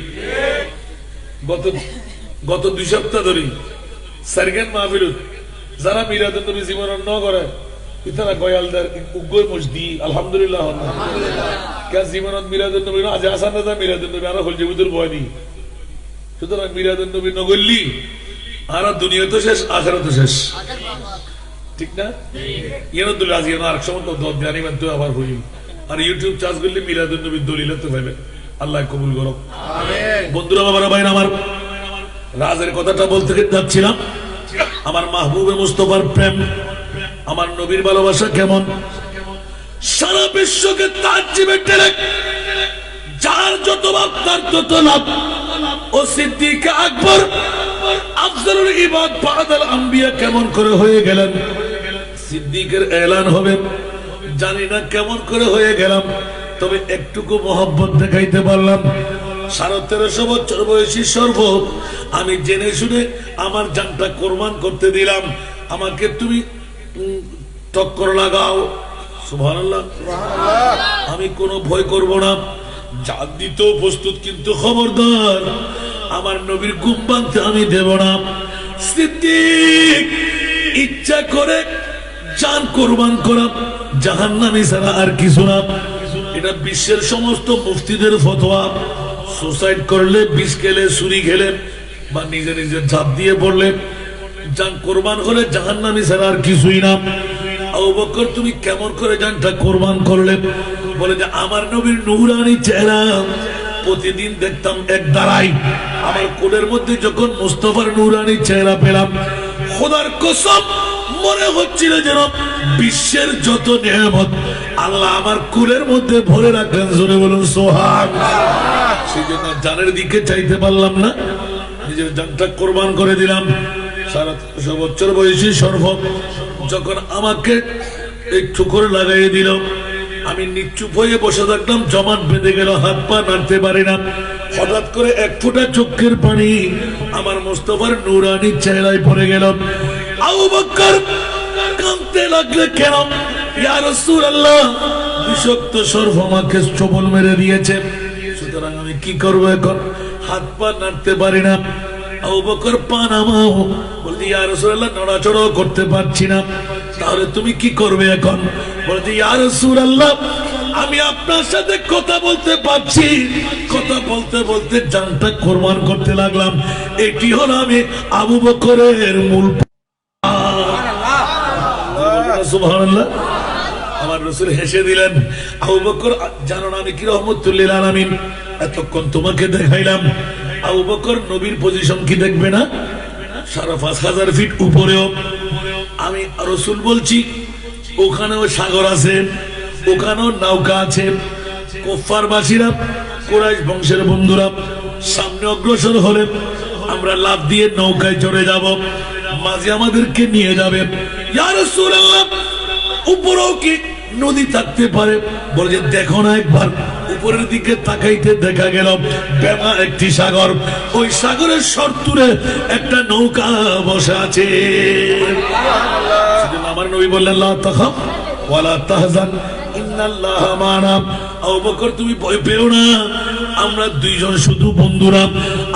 গত 2 সপ্তাহ ধরে সারগান মাহফিল যারা মিলাদুন নবী জীবন ন করে ইতারা গয়ালদার উগ্গই মসদি আলহামদুলিল্লাহ কে জীবনত মিলাদুন নবী আজ আসান না মিলাদুন নবী আর হল জীবুদুর বয়নি সুতরাং মিলাদুন নবী নগল্লি আর দুনিয়া তো শেষ আখিরাত তো শেষ ঠিক না ইয়ানো দুল আজি আর সময় তো দত জানি মানে তো আবার হই আর ইউটিউব চার্জ করলে মিলাদুন নবী দলিল তো পাবে আল্লাহ কবুল করো আমিন বন্ধুরা বাবারা ভাইরা আমার রাজের কথাটা বলতে যাচ্ছিলাম আমার মাহবুবে মুস্তাফার প্রেম আমার নবীর ভালোবাসা কেমন সারা বিশ্বকে তাজ্জিবে টেনে যার যত বাপ তার তত লাভ ও সিদ্দিক আকবর আফজলুল ইবাদ বাদাল আম্বিয়া কেমন করে হয়ে গেলেন সিদ্দিকের এলান হবে জানি না কেমন করে হয়ে গেলাম তবে একটুকু মহব্বত দেখাইতে পারলাম 13.5 বছর বয়সী সর্ব আমি জেনে শুনে আমার জানটা কোরবান করতে দিলাম আমাকে তুমি টক্কর লাগাও সুবহানাল্লাহ আমি কোনো ভয় করব না জান দিতেও প্রস্তুত কিন্তু খবরদার আমার নবীর ঘুম ভাঙতে আমি দেব না সিদ্দিক ইচ্ছা করে জান কোরবান করা জাহান্নামী ছাড়া আর কিছু না এটা বিশ্বের সমস্ত মুফতিদের ফতোয়া সুসাইড করলে বিষ খেলে ছুরি খেলে বা নিজে নিজে ঝাঁপ দিয়ে পড়লে জান কোরবান হলে জাহান্নামী ছাড়া আর কিছুই না আবু বকর তুমি কেমন করে জানটা কোরবান করলে বলে যে আমার নবীর নূরানি চেহারা প্রতিদিন দেখতাম এক দাঁড়াই আমার কোলের মধ্যে যখন মুস্তাফার নূরানি চেহারা পেলাম খোদার কসম মনে হচ্ছিল যেন বিশ্বের যত নিয়ামত আল্লাহ আমার কোলের মধ্যে ভরে রাখলেন জোরে বলুন সুবহানাল্লাহ সেই জন্য জানের দিকে চাইতে পারলাম না নিজের জানটা কোরবান করে দিলাম 13.5 বছর বয়সী সর্ব যখন আমাকে এই ঠুকর লাগাইয়ে দিল আমি নিচুপ হয়ে বসে থাকলাম জমাট বেঁধে গেল হাত পা নাড়তে পারি না হঠাৎ করে এক ফোঁটা চোখের পানি আমার মুস্তাফার নূরানি চেহারায় পড়ে গেল আবু বকর কাঁদতে লাগলে কেন ইয়া রাসূলুল্লাহ বিষাক্ত সর্প আমাকে চবল মেরে দিয়েছে সুতরাং আমি কি করবো এখন হাত পা নাড়তে পারি না আবু বকর পা নামাও বলতে ইয়া রাসূলুল্লাহ নড়াচড়াও করতে পারছি না তাহলে তুমি কি করবে এখন বলতে ইয়া রাসূলুল্লাহ আমি আপনার সাথে কথা বলতে পারছি কথা বলতে বলতে জানটা কোরবান করতে লাগলাম এটি হলো আমি আবু বকরের মূল সুবহানাল্লাহ আমার রাসূল হেসে দিলেন আবু বকর জানো না আমি কি রহমতুল লিল আলামিন এতক্ষণ তোমাকে দেখাইলাম আবু বকর নবীর পজিশন কি দেখবে না 5,500 ফিট উপরেও আমি রাসূল বলছি ওখানেও সাগর আছে ওখানেও নৌকা আছে কুফারবাসীরা কুরাইশ বংশের বন্ধুরা সামনে অগ্রসর হলে আমরা লাফ দিয়ে নৌকায় চড়ে যাব মাঝে আমাদেরকে নিয়ে যাবে ইয়া রাসূলুল্লাহ উপরেও কি নদী থাকতে পারে বলে যে দেখো না একবার উপরের দিকে তাকাইতে দেখা গেল বেমা একটি সাগর ওই সাগরের সরতুরে একটা নৌকা বসে আছে আমার নবী বললেন লা তাখাফ ওয়ালা তাহজান ইন্নাল্লাহা মা'না আবু বকর তুমি ভয় পেও না আমরা দুইজন শুধু বন্ধুরা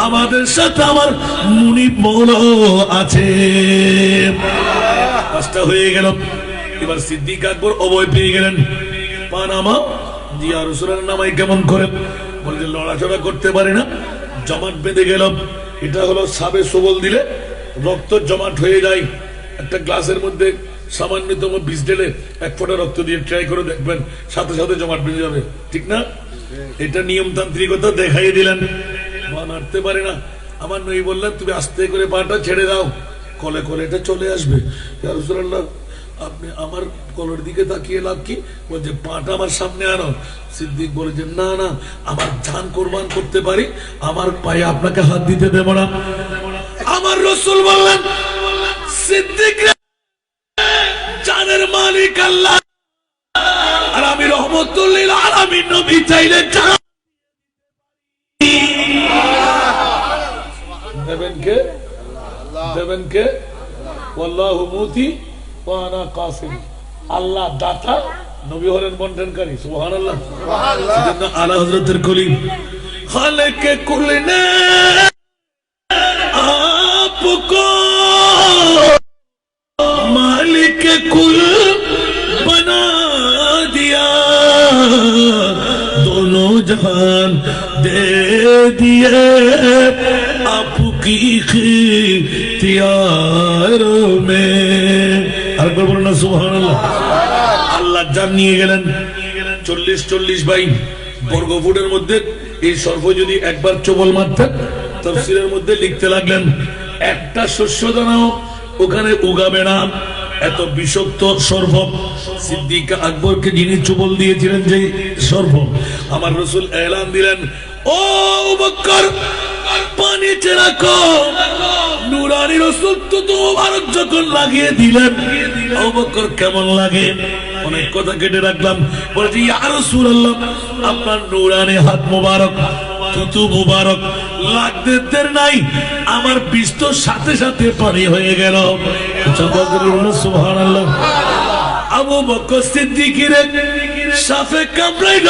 আমাদের সাথে আমার মুনিব মাওলা আছে কাজটা হয়ে গেল এবার সিদ্দিক আকবর অভয় পেয়ে গেলেন পা নামাও ইয়া রাসূলুল্লাহ নামাই কেমন করে বলে লড়াচড়া করতে পারে না জমাট বেঁধে গেল এটা হলো সাবে সবল দিলে রক্ত জমাট হয়ে যায় একটা গ্লাসের মধ্যে সামান্যতম বিষ ঢেলে 1 ফোঁটা রক্ত দিয়ে ট্রাই করে দেখবেন সাথে সাথে জমাট বেঁধে যাবে ঠিক না এটা নিয়মতান্ত্রিকতা দেখাই দিলেন, নাড়তে পারে না। আমার নবী বললেন তুমি আস্তে করে পাটা ছেড়ে দাও, কলে কলে এটা চলে আসবে। ইয়া রাসূলুল্লাহ আপনি আমার কলের দিকে তাকিয়ে লাভ কি? বলছে পাটা আমার সামনে আনো। সিদ্দিক বলে যে না না, আমার জান কোরবান করতে পারি, আমার পায়ে আপনাকে হাত দিতে দেব না। আমার রাসূল বললেন সিদ্দিক জানের মালিক আল্লাহ, আর আমি রহমতুল লিল আলামিন নবী চাইলে জান দেবেন কে? দেবেন কে? ওয়াল্লাহু মুতি ওয়া আনা কাসিম। আল্লাহ দাতা, নবী হলেন বন্টনকারী। সুবহানাল্লাহ। সুবহানাল্লাহ। আলা হযরতের কলিম খালেকে কুল নে আপকো मालिक कुल बना दिया, दोनों जहान दे दिए आपकी इख्तियारों में। আরেকবার বলুন না সুবহানাল্লাহ। আল্লাহ জান নিয়ে গেলেন 40 বাই বর্গফুটের মধ্যে। এই সর্প যদি একবার চবল মারতেন, তাফসীরের মধ্যে লিখতে লাগলেন একটা শস্য দানাও ওখানে উগাবে না, এত বিষাক্ত সর্প। সিদ্দিক আকবরকে যিনি চুবল দিয়েছিলেন যে সর্প, আমার রাসূল এলান দিলেন ও আবু বকর পানিতে রাখো। নূরানি রাসূল তো মুবারক যখন লাগিয়ে দিলেন, আবু বকর কেমন লাগে? অনেক কথা কেটে রাখলাম। বলছি ইয়া রাসূলুল্লাহ আপনার নূরানি হাত মুবারক, তুতু মুবারক লাগতে দের নাই, আমার বিষ তো সাথে সাথে পানি হয়ে গেল। সুবহানাল্লাহ। আবু বকর সিদ্দিকের সাফে কামড়াইল,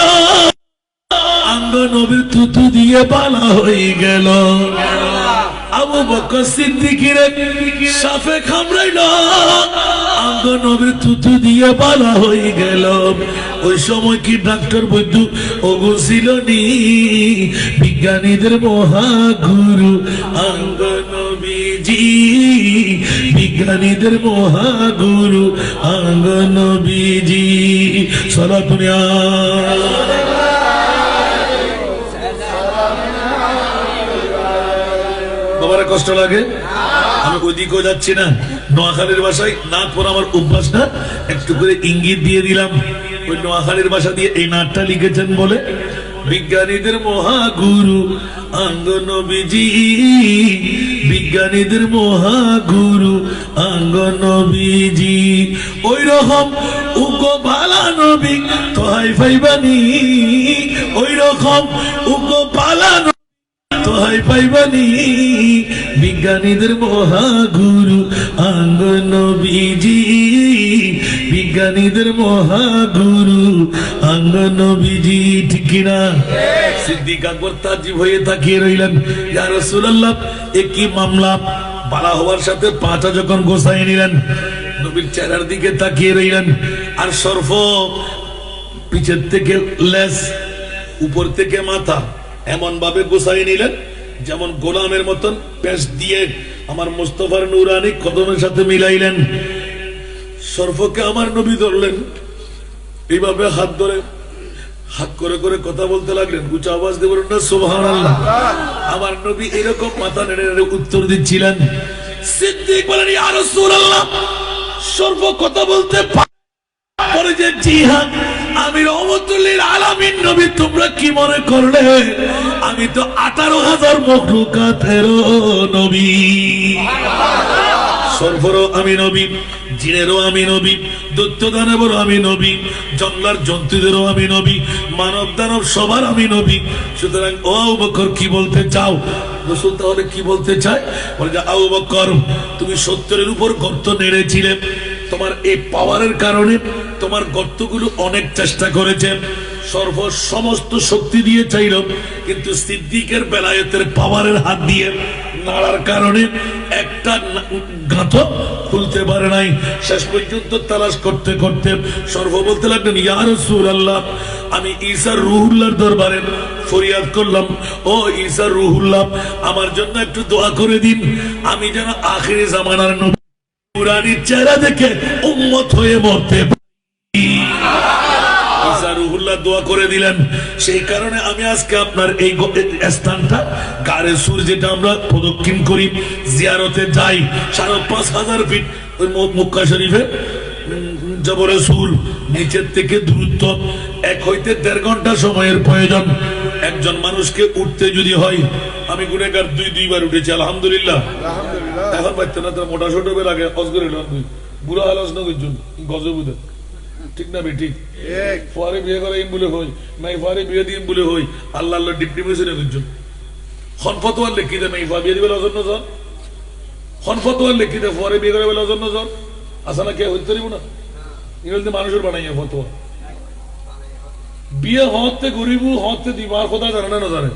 আঙ্গ নবীর থুতু দিয়ে বালা হয়ে গেল। আবু বকর সিদ্দিকের সাফে কামড়াইল, আঙ্গ নবীর থুতু দিয়ে বালা হয়ে গেল। ওই সময় কি ডাক্তার বৈদ্য ওগুন ছিল নি? বিজ্ঞানীদের মহাগুরু আঙ্গ নবীজি, বিজ্ঞানীদের মহাগুরু আঙ্গ নবীজি। সালাতুন ইয়া বাবারা কষ্ট লাগে? আমি ওইদিকেও যাচ্ছি না, নোয়াখালীর ভাষায় নাচ পড়া আমার অভ্যাস না, একটু করে ইঙ্গিত দিয়ে দিলাম। ওই নোয়াখালীর ভাষা দিয়ে এই নাটটা লিখেছেন বলে বিজ্ঞানীদের মহাগুরু আঙ্গ নবীজি, বিজ্ঞানীদের মহাগুরু আঙ্গ নবীজি। ওই রকম উগো ভালা নবী তোহাই পাইবানি, ওই রকম উগো ভালা তোহাই পাইবানি, বিজ্ঞানীদের মহাগুরু আঙ্গ নবীজি, বিজ্ঞানীদের মহাগুরু আঙ্গ নবীজি। ঠিক কিনা? সিদ্দিক আকবর তাজিব হয়ে তাকিয়ে রইলেন। ইয়া রাসূলুল্লাহ এ কি মামলা? বালা হওয়ার সাথে পাটা যখন গোছাই নিলেন, নবীর চেহারার দিকে তাকিয়ে রইলেন। আর সর্প পিছের থেকে লেজ, উপর থেকে মাথা এমন ভাবে গোছাই নিলেন যেমন গোলামের মতন পেশ দিয়ে আমার মুস্তাফার নূরানি কদমের সাথে মিলাইলেন। সর্পকে আমার নবী ধরলেন, এইভাবে হাত ধরে হাত করে করে কথা বলতে লাগলেন। উঁচু আওয়াজ দিয়ে বলুন না সুবহানাল্লাহ। আমার নবী এরকম মাথা নেড়ে নেড়ে উত্তর দিচ্ছিলেন। সিদ্দিক বলেন ইয়া রাসূলুল্লাহ সর্প কথা বলতে পারে যে? জি হ্যাঁ, আমি রহমতুল লিল আলামিন নবী। তোমরা কি মনে করলে আমি তো 18,000 মখলুকাতের নবী? সর্বরও আমি নবী, জিনেরও আমি নবী, দৈত্য দানবেরও আমি নবী, জঙ্গলার জন্তুদেরও আমি নবী, মানব দানব সবার আমি নবী। সুতরাং ও আবু বকর কি বলতে চাও? রাসূল তাহলে কি বলতে চায়? বলে যে আবু বকর তুমি 70-এর উপর গর্ত নেড়েছিলে, তোমার এই পাওয়ারের কারণে তোমার গর্তগুলো অনেক চেষ্টা করেছে, সর্ব সমস্ত শক্তি দিয়ে চাইল, কিন্তু সিদ্দিকের বেলায়েতের পাওয়ারের হাত দিয়ে নাড়ার কারণে একটা গাঁথ খুলতে পারে নাই। শেষ পর্যন্ত তালাশ করতে করতে সর্ব বলতে লাগলেন ইয়া রাসূলুল্লাহ আমি ঈসা রূহুল্লাহর দরবারে ফরিয়াদ করলাম, ও ঈসা রূহুল্লাহ আমার জন্য একটু দোয়া করে দিন, আমি যেন আখিরি জামানার নবী নূরানির চেহারা দেখে উম্মত হয়ে মরতে পারি। ঈসা রূহুল্লাহ তাআলা দোয়া করে দিলেন। সেই কারণে আমি আজকে আপনার এই স্থানটা গারে সুর, যেটা আমরা প্রদক্ষিণ করি, জিয়ারতে যাই ৫,৫০০ ফিট ওই মক্কা শরীফে জবরে সুর, নিচের থেকে দূরত্ব ১ হইতে ১.৫ ঘন্টা সময়ের প্রয়োজন একজন মানুষকে উঠতে যদি হয়। আমি গুনেগার দুইবার উঠেছি আলহামদুলিল্লাহ। এখন পাইতে না তার মোটা ছোট বের আগে অজগর বুড়া হাল অজন গজবুদে, ঠিক না বেটি? ফোয়ারে বিয়ে করে ইম বলে হই, মাই ফোয়ারে বিয়ে দিয়ে বলে হই, আল্লাহ আল্লাহ ডিপটি মেশিনে বুঝছেন। খন ফতোয়ার লিখি দে মাই ফোয়া বিয়ে দিবে অজন্য জন, খন ফতোয়ার লিখি দে ফোয়ারে বিয়ে করে বলে অজন্য জন। আসা না কে হইতে পারিব না, ইংরেজি মানুষের বানাইয়া ফতোয়া। বিয়ে হতে গরিব হতে দিবার কথা জানে না জানে।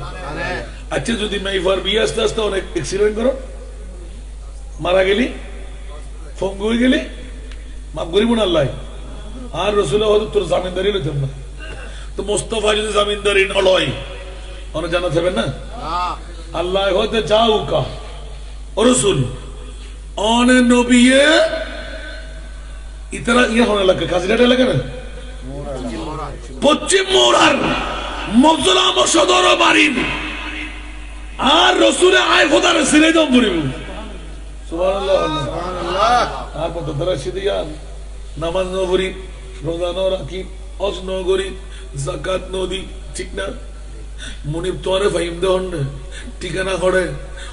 আচ্ছা যদি মাইফার বিয়ে আস্তে আস্তে অনেক এক্সিডেন্ট করো, মারা গেলি, ফঙ্গু হয়ে গেলি, মাফ করিব না আল্লাহ। আর রসুল হয়তো তোর জামিনদারি লইতাম না, তো মোস্তফা যদি জামিনদারি নলয় অনেক জানা থাকবেন না। আল্লাহ হয়তো যাও কা ও রসুল অনে নবিয়ে ইতারা ইয়ে হন এলাকা, কাজিরাট এলাকা না, পশ্চিম মোড়ার মজলাম সদর বাড়ি, আর রসুলে আয় খোদার সিনে দম পড়িব। সুবহানাল্লাহ আর কত ধরা সিদিয়ান নামাজ ন পড়ি, রোজা ন রাখি, হজ ন করি, যাকাত ন দি, ঠিক না? মনিব তোরে ফাইম দেন ঠিকানা করে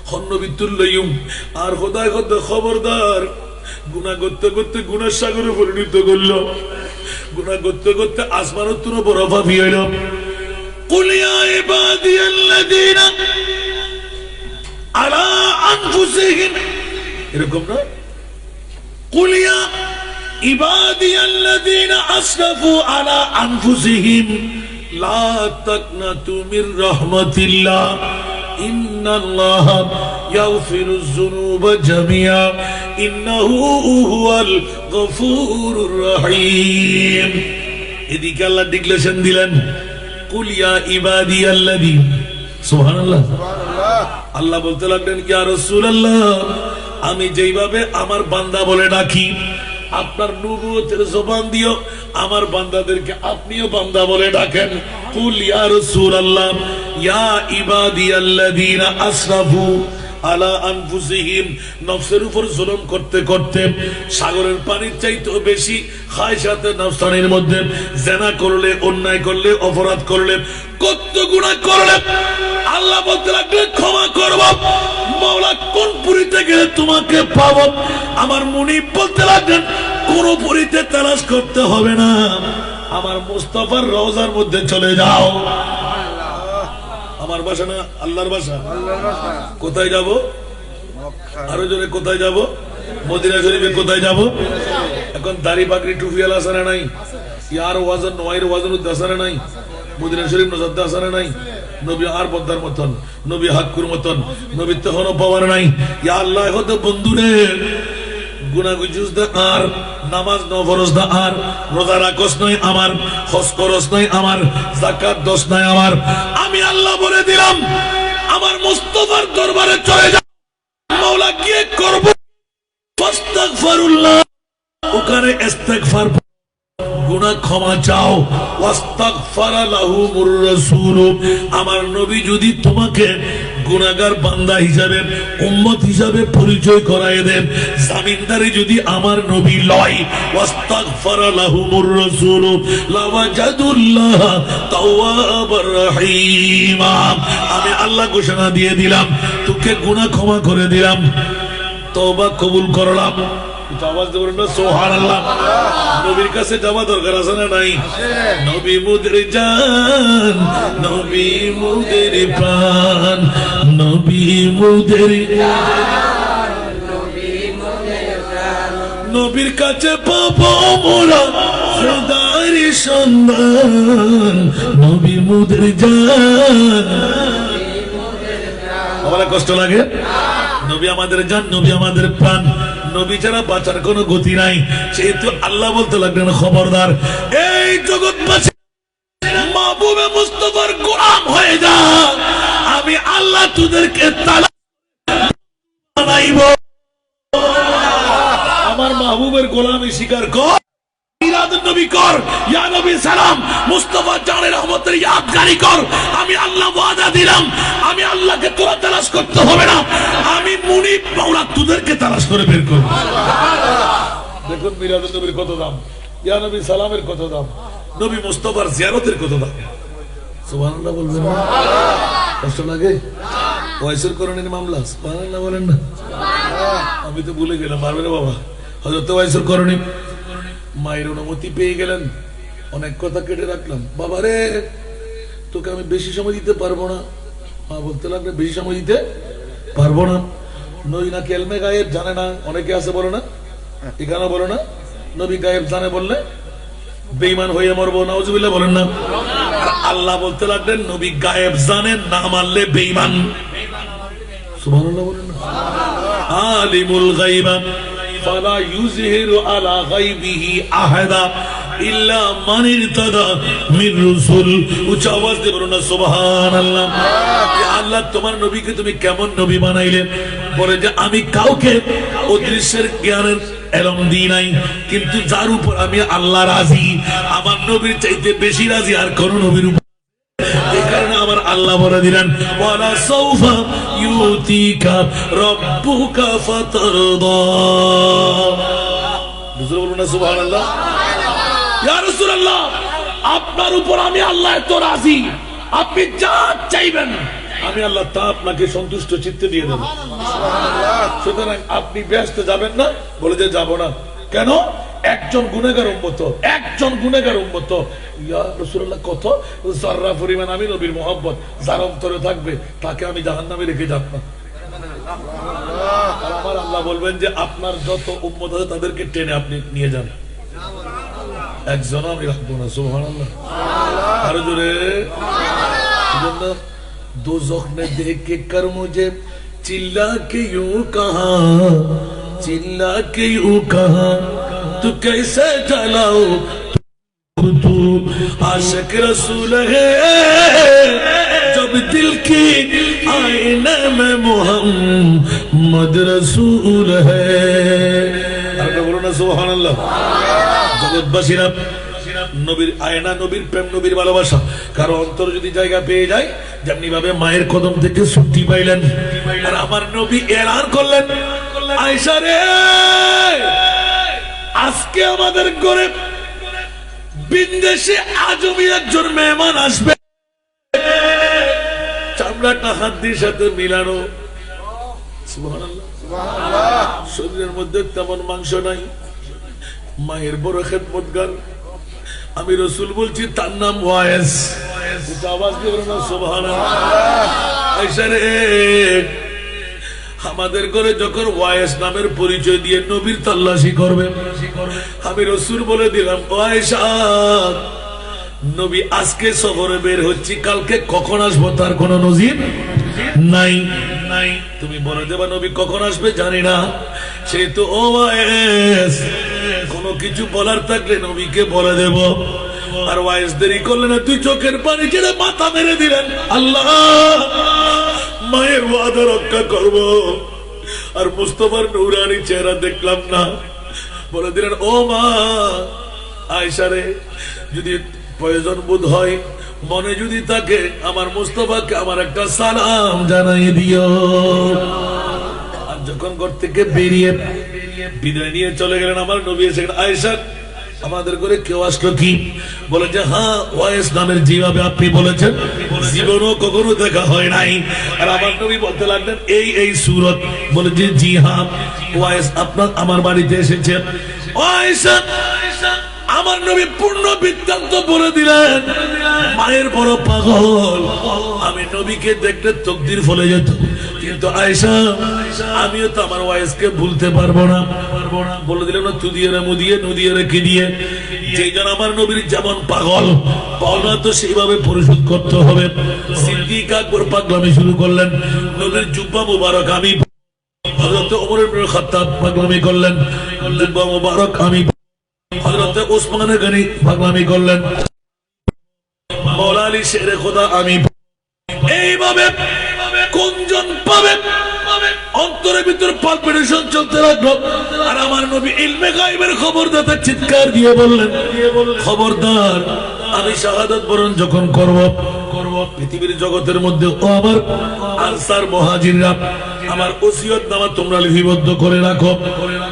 হন্ন বিতুল লইম, আর খোদায় খোদা খবরদার গুনাহ করতে করতে গুনার সাগরে পরিণত করল, গুনাহ করতে করতে আসমানের তুনো বরফ হাফি হইল। কুল ইয়া ইবাদিয়াল্লাযীনা আলা আনফুসিহিম, এরকম না? কুল ইয়া ইবাদিয়াল্লাযীনা আসরাফু আলা আনফুসিহিম লা তাকনাতু মির রাহমাতিল্লাহ ইন্নাল্লাহা ইয়াগফিরুয যুনুবা জামিআ ইন্নাহু হুয়াল গফুরুর রহিম। এদিকে আল্লাহ ডিক্লেরেশন দিলেন, কুল ইয়া ইবাদিয়াল্লাযী, সুবহানাল্লাহ। আল্লাহ বলতে লাগলেন, ইয়া রাসূলুল্লাহ, আমি যেইভাবে আমার বান্দা বলে ডাকি, আপনার নবুয়তের জবান দিও আমার বান্দাদেরকে আপনিও বান্দা বলে ডাকেন। কুল ইয়া রাসূলুল্লাহ ইয়া ইবাদিয়াল্লাযীনা আসরাফু আলা আনফুসিহিম, নফসের উপর জুলুম করতে করতে সাগরের পানির চাইতেও বেশি খায়সাতে নফসানির মধ্যে জিনা করলে, অন্যায় করলে, অপরাধ করলে, কত গুনাহ করলে, আল্লাহ বলতে লাগলেন ক্ষমা করব। মাওলা কোন পুরীতে গেলে তোমাকে পাবো? আমার মুনিব বলতে লাগলেন কোন পুরীতে তালাশ করতে হবে না, আমার মুস্তাফার রওজার মধ্যে চলে যাও। আমার বাসা না আল্লাহর বাসা। কোথায় যাব? আরো জোরে কোথায় যাব? মদিনা শরীফে। কোথায় যাব? এখন দাড়ি পাগড়ি টুপিয়াল আসারে নাই, ইয়ার ওয়াজন নয়ের ওয়াজন উদ্দাসারে নাই, মদিনা শরীফ নজরদা আসারে নাই, নবী আর বদ্দার মতন, নবী হাক্কুর মতন, নবী তখনও পাওয়ার নাই। ইয়া আল্লাহ হতো বন্ধুরে, গুনাহ গুজুজ দা আর, নামাজ ন ফরজ দা আর, রোজা রাখস নয় আমার, হজ করস নয় আমার, যাকাত দস নয় আমার। আমি আল্লাহ বলে দিলাম আমার মুস্তাফার দরবারে চলে যা, মাওলা কি করব? ফাস্তাগফিরুল্লাহ, ওখানে ইস্তিগফার, গুনাহ ক্ষমা চাও। ওয়াস্তাগফারা লাহুমুর রাসূল, আমার নবী যদি তোমাকে গুনাহগার বান্দা হিসাবে, উম্মত হিসাবে পরিচয় করায় দেন, জামিনদারি যদি আমার নবী লয়, ওয়াস্তাগফারা লাহুমুর রাসূল লাওয়াজাদুল্লাহ তাওয়াবার রহিমা, আমি আল্লাহ ঘোষণা দিয়ে দিলাম তোকে গুনাহ ক্ষমা করে দিলাম, তওবা কবুল করলাম। আওয়াজ দেবেন না সুবহানাল্লাহ। নবীর কাছে যাওয়া দরকার আছে না নাই? নবী মুদের জান, নবী মুদের প্রাণ, নবী মুদের নবীর কাছে পাবো মোরা খোদার সন্ধান, নবী মুদের জান। আমার কষ্ট লাগে? নবী আমাদের জান, নবী আমাদের প্রাণ, নবী ছাড়া বাঁচার কোনো গতি নাই। সেহেতু আল্লাহ বলতে লাগলেন খবরদার এই জগৎবাসী মাহবুবে মুস্তাফার গোলাম হয়ে যা, আমি আল্লাহ তোদেরকে তালা বানাইব। আমার মাহবুবের গোলামি স্বীকার কর, মিলাদুন নবী ইয়াদগারি কর, ইয়া নবী সালাম মুস্তাফা জানের রহমতের ইয়াদগারি কর। আমি আল্লাহ ওয়াদা দিলাম, আমি আল্লাহকে তোরা তালাশ করতে হবে না, আমি মুনিব মাওলা তোদেরকে তালাশ করে বের করব। দেখুন মিলাদুন নবীর কত দাম, ইয়া নবী সালামের কত দাম, নবী মুস্তাফার জিয়ারতের কত দাম। সুবহানাল্লাহ বলবেন না? কষ্ট লাগে? ওয়াইসের করণের মামলা সুবহানাল্লাহ বলেন না? আমি তো ভুলে গেলাম, পারবে না বাবা। হযরত ওয়াইসের করণী মায়ের অনুমতি পেয়ে গেলেন, অনেক কথা কেটে রাখলাম। বাবা রে, তোকে আমি বেশি সময় দিতে পারবো না। মা বলতে লাগলে বেশি সময় দিতে পারবো না। নবী নাকি এলমে গায়েব জানে না, অনেকে আছে বলো না, এখানে বলো না নবী গায়েব জানে বললে বেঈমান হয়ে মরবো, নাউজুবিল্লাহ বলেন না? আল্লাহ বলতে লাগলেন নবী গায়েব জানেন, না মানলে বেঈমান। সুবহানাল্লাহ বলেন না? আলিমুল গায়বা ফালা ইউযহিরু আলা গায়বিহি আহাদা ইল্লা মান ইরতাদা মির রাসূল। উচ্চ আওয়াজ দিয়ে বলুন না সুবহানাল্লাহ। ইয়া আল্লাহ, তোমার নবীকে তুমি কেমন নবী বানাইলে? বলে যে আমি কাউকে অদৃশ্যের জ্ঞানের এলম দিই নাই, কিন্তু যার উপর আমি আল্লাহ রাজি, আমার নবীর চাইতে বেশি রাজি আর কোন নবীর উপর। এই কারণে আমার আল্লাহ বলে দিলেন ওয়ালা সাউফা ইউতিকা রাব্বুকা ফাতারদা। বুঝতে বলুন না সুবহানাল্লাহ? ইয়া রাসূলুল্লাহ, আপনার উপর আমি আল্লাহ এত রাজি, আপনি যা চাইবেন আমি আল্লাহ তা আপনাকে সন্তুষ্ট চিত্তে দিয়ে দেব। সুতরাং আপনি ব্যস্ত যাবেন না। বলে যে যাব না কেন? একজন গুনাহগার উম্মত, একজন গুনাহগার উম্মত। ইয়া রাসূলুল্লাহ, কত যারা পরিমাণ আমি নবীর মহব্বত যার অন্তরে থাকবে তাকে আমি জাহান্নামে রেখে যাব না। আর আমার আল্লাহ বলবেন যে আপনার যত উম্মত আছে তাদেরকে টেনে আপনি নিয়ে যান, একজন আমি রাখবো না। সুবহানাল্লাহ। আরো জোরে। दोज़ख ने देख के कर मुझे चिल्ला के यूं कहा, चिल्ला के यूं कहा, तू कैसे जलाओ तू आशिक रसूल है, जब दिल की आईने में मोहम्मद रसूल है। अरे बोलो ना सुभान अल्लाह। जगत बसीरा নবীর আয়না, নবীর প্রেম, নবীর ভালোবাসা কারো অন্তর যদি জায়গা পেয়ে যায়, যেমনি ভাবে মায়ের কদম থেকে ছুটি পাইলেন, আর আমার নবী এলান করলেন আয়েশা রে, আজকে আমাদের ঘরে বিদেশে আজমি একজন মেহমান আসবে, চামড়াটা হাড্ডির সাথে মিলানো। সুবহানাল্লাহ। শরীরের মধ্যে তেমন মাংস নাই, মায়ের বড় খেদমতগার। আমি রসুল বলছি, তার নাম ওয়াইস। আওয়াজ দিয়ে বলুন না সুবহানাল্লাহ। আয়েশা রে, আমাদের ঘরে যখন ওয়াইস নামের পরিচয় দিয়ে নবীর তাল্লাশি করবে, আমি রসুল বলে দিলাম আয়েশা, নবী আজকে সফরে বের হচ্ছি, কালকে কখন আসবো তার কোন নজির নাই। তুমি বলে দেবা নবী কখন আসবে জানি না, সেই তো ওয়াইস কোনো কিছু বলার থাকলে নবীকে বলে দেব। আর ওয়াইস দেরি করলে না, তুই চোখের পানি ছেড়ে মাথা মেরে দিলেন, আল্লাহ মায়ের ওয়াদা রক্ষা করব। আর মুস্তাফার নূরানি চেহারা দেখলাম না, বলে দিলেন ও মা আয়েশা রে, যদি প্রয়োজন বোধ হয়, মনে যদি থাকে, আমার মুস্তাফাকে আমার একটা সালাম জানাই দিও। আর যখন ঘর থেকে বেরিয়ে বিদায় নিয়ে চলে গেলেন আমার নবী, এসে আয়েশা আমাদের ঘরে কেউ আসলো কি? বলে যে হ্যাঁ, ওয়াইস নামের যেভাবে আপনি বলেছেন জীবনও কখনো দেখা হয় নাই। আর আমার নবী বলতে লাগলেন এই এই সুরত। বলে যে জি হ্যাঁ, ওয়াইস আপনার আমার বাড়িতে এসেছেন। আয়েশা, আমার নবী পূর্ণ বৃত্তান্ত বলে দিলেন। মায়ের বড় পাগল, আমি নবীকে দেখলে তকদির ফলে যেত, কিন্তু আয়েশা আমিও তো আমার ওয়াইসকে ভুলতে পারবো না। বলে দিলেন না, তু দিয়ে মুদিয়ে নদিয়ে রেখে দিয়ে, যে জন আমার নবীর যেমন পাগল, পাওনা তো সেইভাবে পরিশোধ করতে হবে। সিদ্দিক আকবর পাগলামি শুরু করলেন, নবীর জুব্বা মুবারক আমি, হযরত ওমর ইবনে খাত্তাব পাগলামি করলেন, জুব্বা মুবারক আমি, হযরত ওসমান গনি পাগলামি করলেন, মাওলা আলী শেরে খোদা আমি। এইভাবে কোনজন পাবে? অন্তরের ভিতর পালপিটেশন চলতে লাগলো। আর আমার নবী ইলমে গায়বের খবরদাতা চিৎকার দিয়ে বললেন, খবরদার, আমি শাহাদাত বরণ যখন করব পৃথিবীর জগতের মধ্যে ও আমার আনসার মুহাজিররা আমার ওসিয়ত নামা তোমরা লিপিবদ্ধ করে রাখো।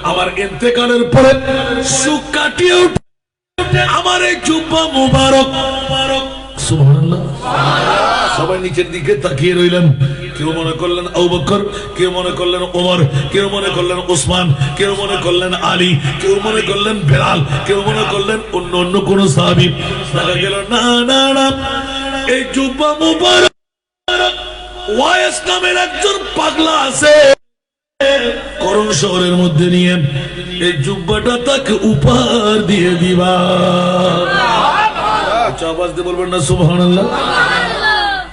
আমার ইন্তেকালের পরে সুখ কাটিয়ে উঠে আমার এই জুব্বা মুবারক, সুবহানাল্লাহ, সবাই নিচের দিকে তাকিয়ে রইলেন। কেউ মনে করলেন আবু বকর, কেউ মনে করলেন ওমর, কেউ মনে করলেন ওসমান, কেউ মনে করলেন আলী, কেউ মনে করলেন বেলাল, কেউ মনে করলেন অন্য কোন সাহাবী। দেখা গেল না না না, এই জুব্বা মুবারক ওয়াইস নামের একজন পাগলা আছে, করণ শহরের মধ্যে নিয়ে এই জুব্বাটা তাকে উপহার দিয়ে দিবা। আওয়াজ দিয়ে বলবেন না সুবহানাল্লাহ।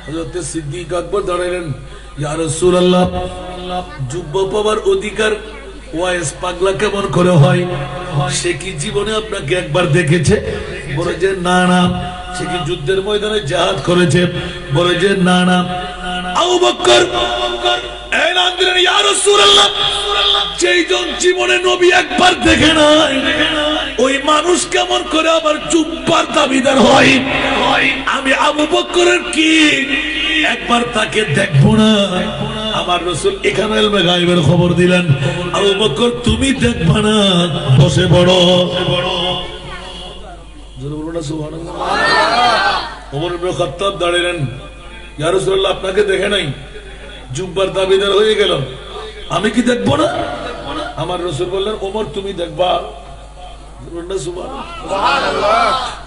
হযরত সিদ্দিক আকবর দাঁড়ালেন, ইয়া রাসূলুল্লাহ, জুব্বা পাওয়ার অধিকার ওয়াইস পাগলা কেমন করে হয়? সে কি জীবনে আপনাকে একবার দেখেছে? বলে যে না না। সে কি যুদ্ধের ময়দানে জিহাদ করেছে? বলে যে না না। আবু বকর এলান দিলেন, ইয়া রাসূলুল্লাহ, যেইজন জীবনে নবী একবার দেখে নাই ওই মানুষ কেমন করে আবার জুব্বার দাবিদার হয়? আমি আবু বকরের কি একবার তাকে দেখবো না? আমার রাসূল এখানে ইলমে গায়বের খবর দিলেন, আবু বকর তুমি দেখবা না, বসে বড় জোরে বলুন না সুবহানাল্লাহ। ওমর ইবনে খাত্তাব দাঁড়ালেন, ইয়া রাসূলুল্লাহ, আপনাকে দেখে নাই, জুব্বার দাবিদার হয়ে গেল, আমি কি দেখবো না? আমার রাসূল বললেন, ওমর তুমি দেখবা।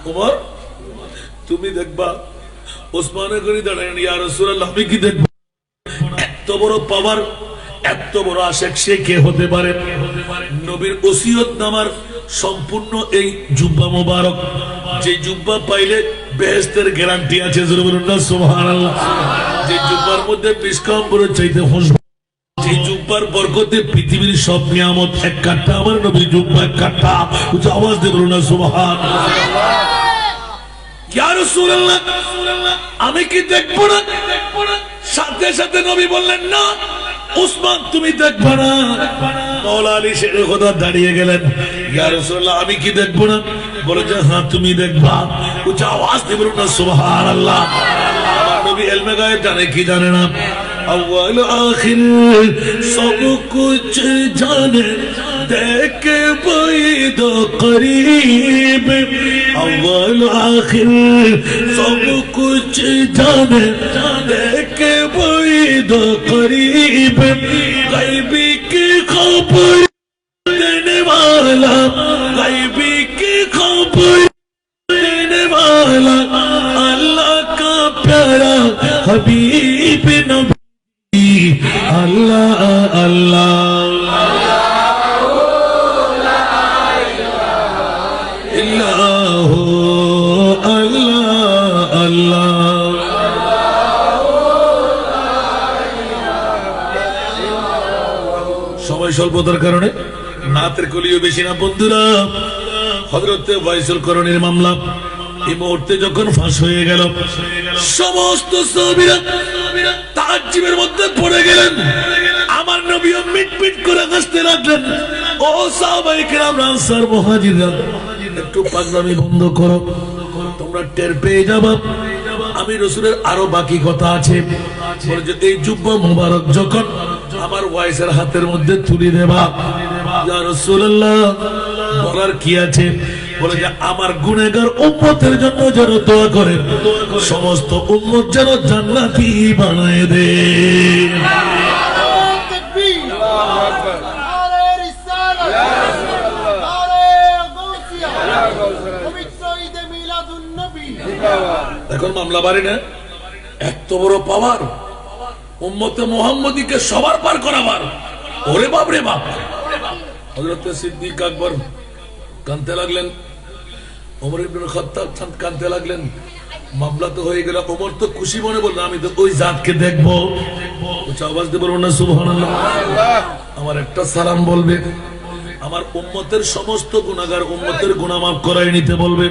ওমর তুমি দেখবা। ওসমানে করে দাঁড়ালেন, ইয়া রাসূলুল্লাহ, আমি কি দেখবো? এত বড় পাওয়ার, এত বড় আশেক সে কে হতে পারে? নবীর ওসিয়ত নামার সম্পূর্ণ এই জুব্বা মোবারক, যে জুব্বা পাইলে বেহেশতের গ্যারান্টি আছে, জোরে বলুন না সুবহানাল্লাহ। যে জুব্বার মধ্যে পিসকাম্বরের চাইতে খুশবু, যে জুব্বার বরকতে পৃথিবীর সব নিয়ামত এক কাঠা, আমার নবীর জুব্বা এক কাঠা। উচ্চ আওয়াজ দিয়ে বলুন না সুবহানাল্লাহ। ইয়া রাসূলুল্লাহ, আমি কি দেখবো না? সাথে সাথে নবী বললেন, না উসমান তুমি দেখবা না। মাওলা আলী শেরে খোদা দাঁড়িয়ে গেলেন, ইয়া রাসূলুল্লাহ, আমি কি দেখবো না? বলে যে হ্যাঁ তুমি দেখবা। উচ্চ আওয়াজ দিয়ে বলুন না সুবহানাল্লাহ। আমার নবী ইলমে গায়ব জানে কি জানে না? अव्वल आखिर सब कुछ जाने, देख बैद करीब। अव्वल आखिर सब कुछ जाने, देख बैद करीब। गैबी की खबर देने वाला, गैबी की खबर देने वाला, अल्लाह का प्यारा हबीब नबी। अल्लाह अल्लाह इल्लाहु अल्लाह अल्लाह। সময় স্বল্পতার কারণে নাতের কলিও বেশি না বন্ধুরা। হযরত ওয়াইসুল করণীর মামলা এই মুহূর্তে যখন ফাঁস হয়ে গেল, সমস্ত সাহাবীরা তাজ্জুবের মধ্যে পড়ে গেলেন। আমার নবীও মিটমিট করে হাসতে লাগলেন। ও সাহাবায়ে কেরাম, আনসার মুহাজিররা, একটু পাগলামি বন্ধ করো, তোমরা টের পেয়ে যাবে আমি রাসূলের আরো বাকি কথা আছে। বলে যে এই জুব্বা মুবারক যখন আমার ওয়াইসের হাতের মধ্যে তুলে দেবা, ইয়া রাসূলুল্লাহ, বলার কি আছে? বলে যে আমার গুনাহগার উম্মতের জন্য যেন দোয়া করেন, সমস্ত উম্মত যেন জান্নাতি বানায় দে। এখন মামলা বাড়ি না, এত বড় পাওয়ার, উম্মতে মুহাম্মদীকে সবার পার করাবার। ওরে বাপ রে বাপ। হযরত সিদ্দিক আকবর কাঁদতে লাগলেন, ওমর ইবনে খাত্তাব কাঁদতে লাগলেন। মামলা তো হয়ে গেল। ওমর তো খুশি মনে বলল, আমি তো ওই জাতকে দেখবো। আওয়াজ দিয়ে বলবো না সুবহানাল্লাহ। আমার একটা সালাম বলবে, আমার উম্মতের সমস্ত গুনাহগার উম্মতের গুনাহ মাফ করাই নিতে বলবে।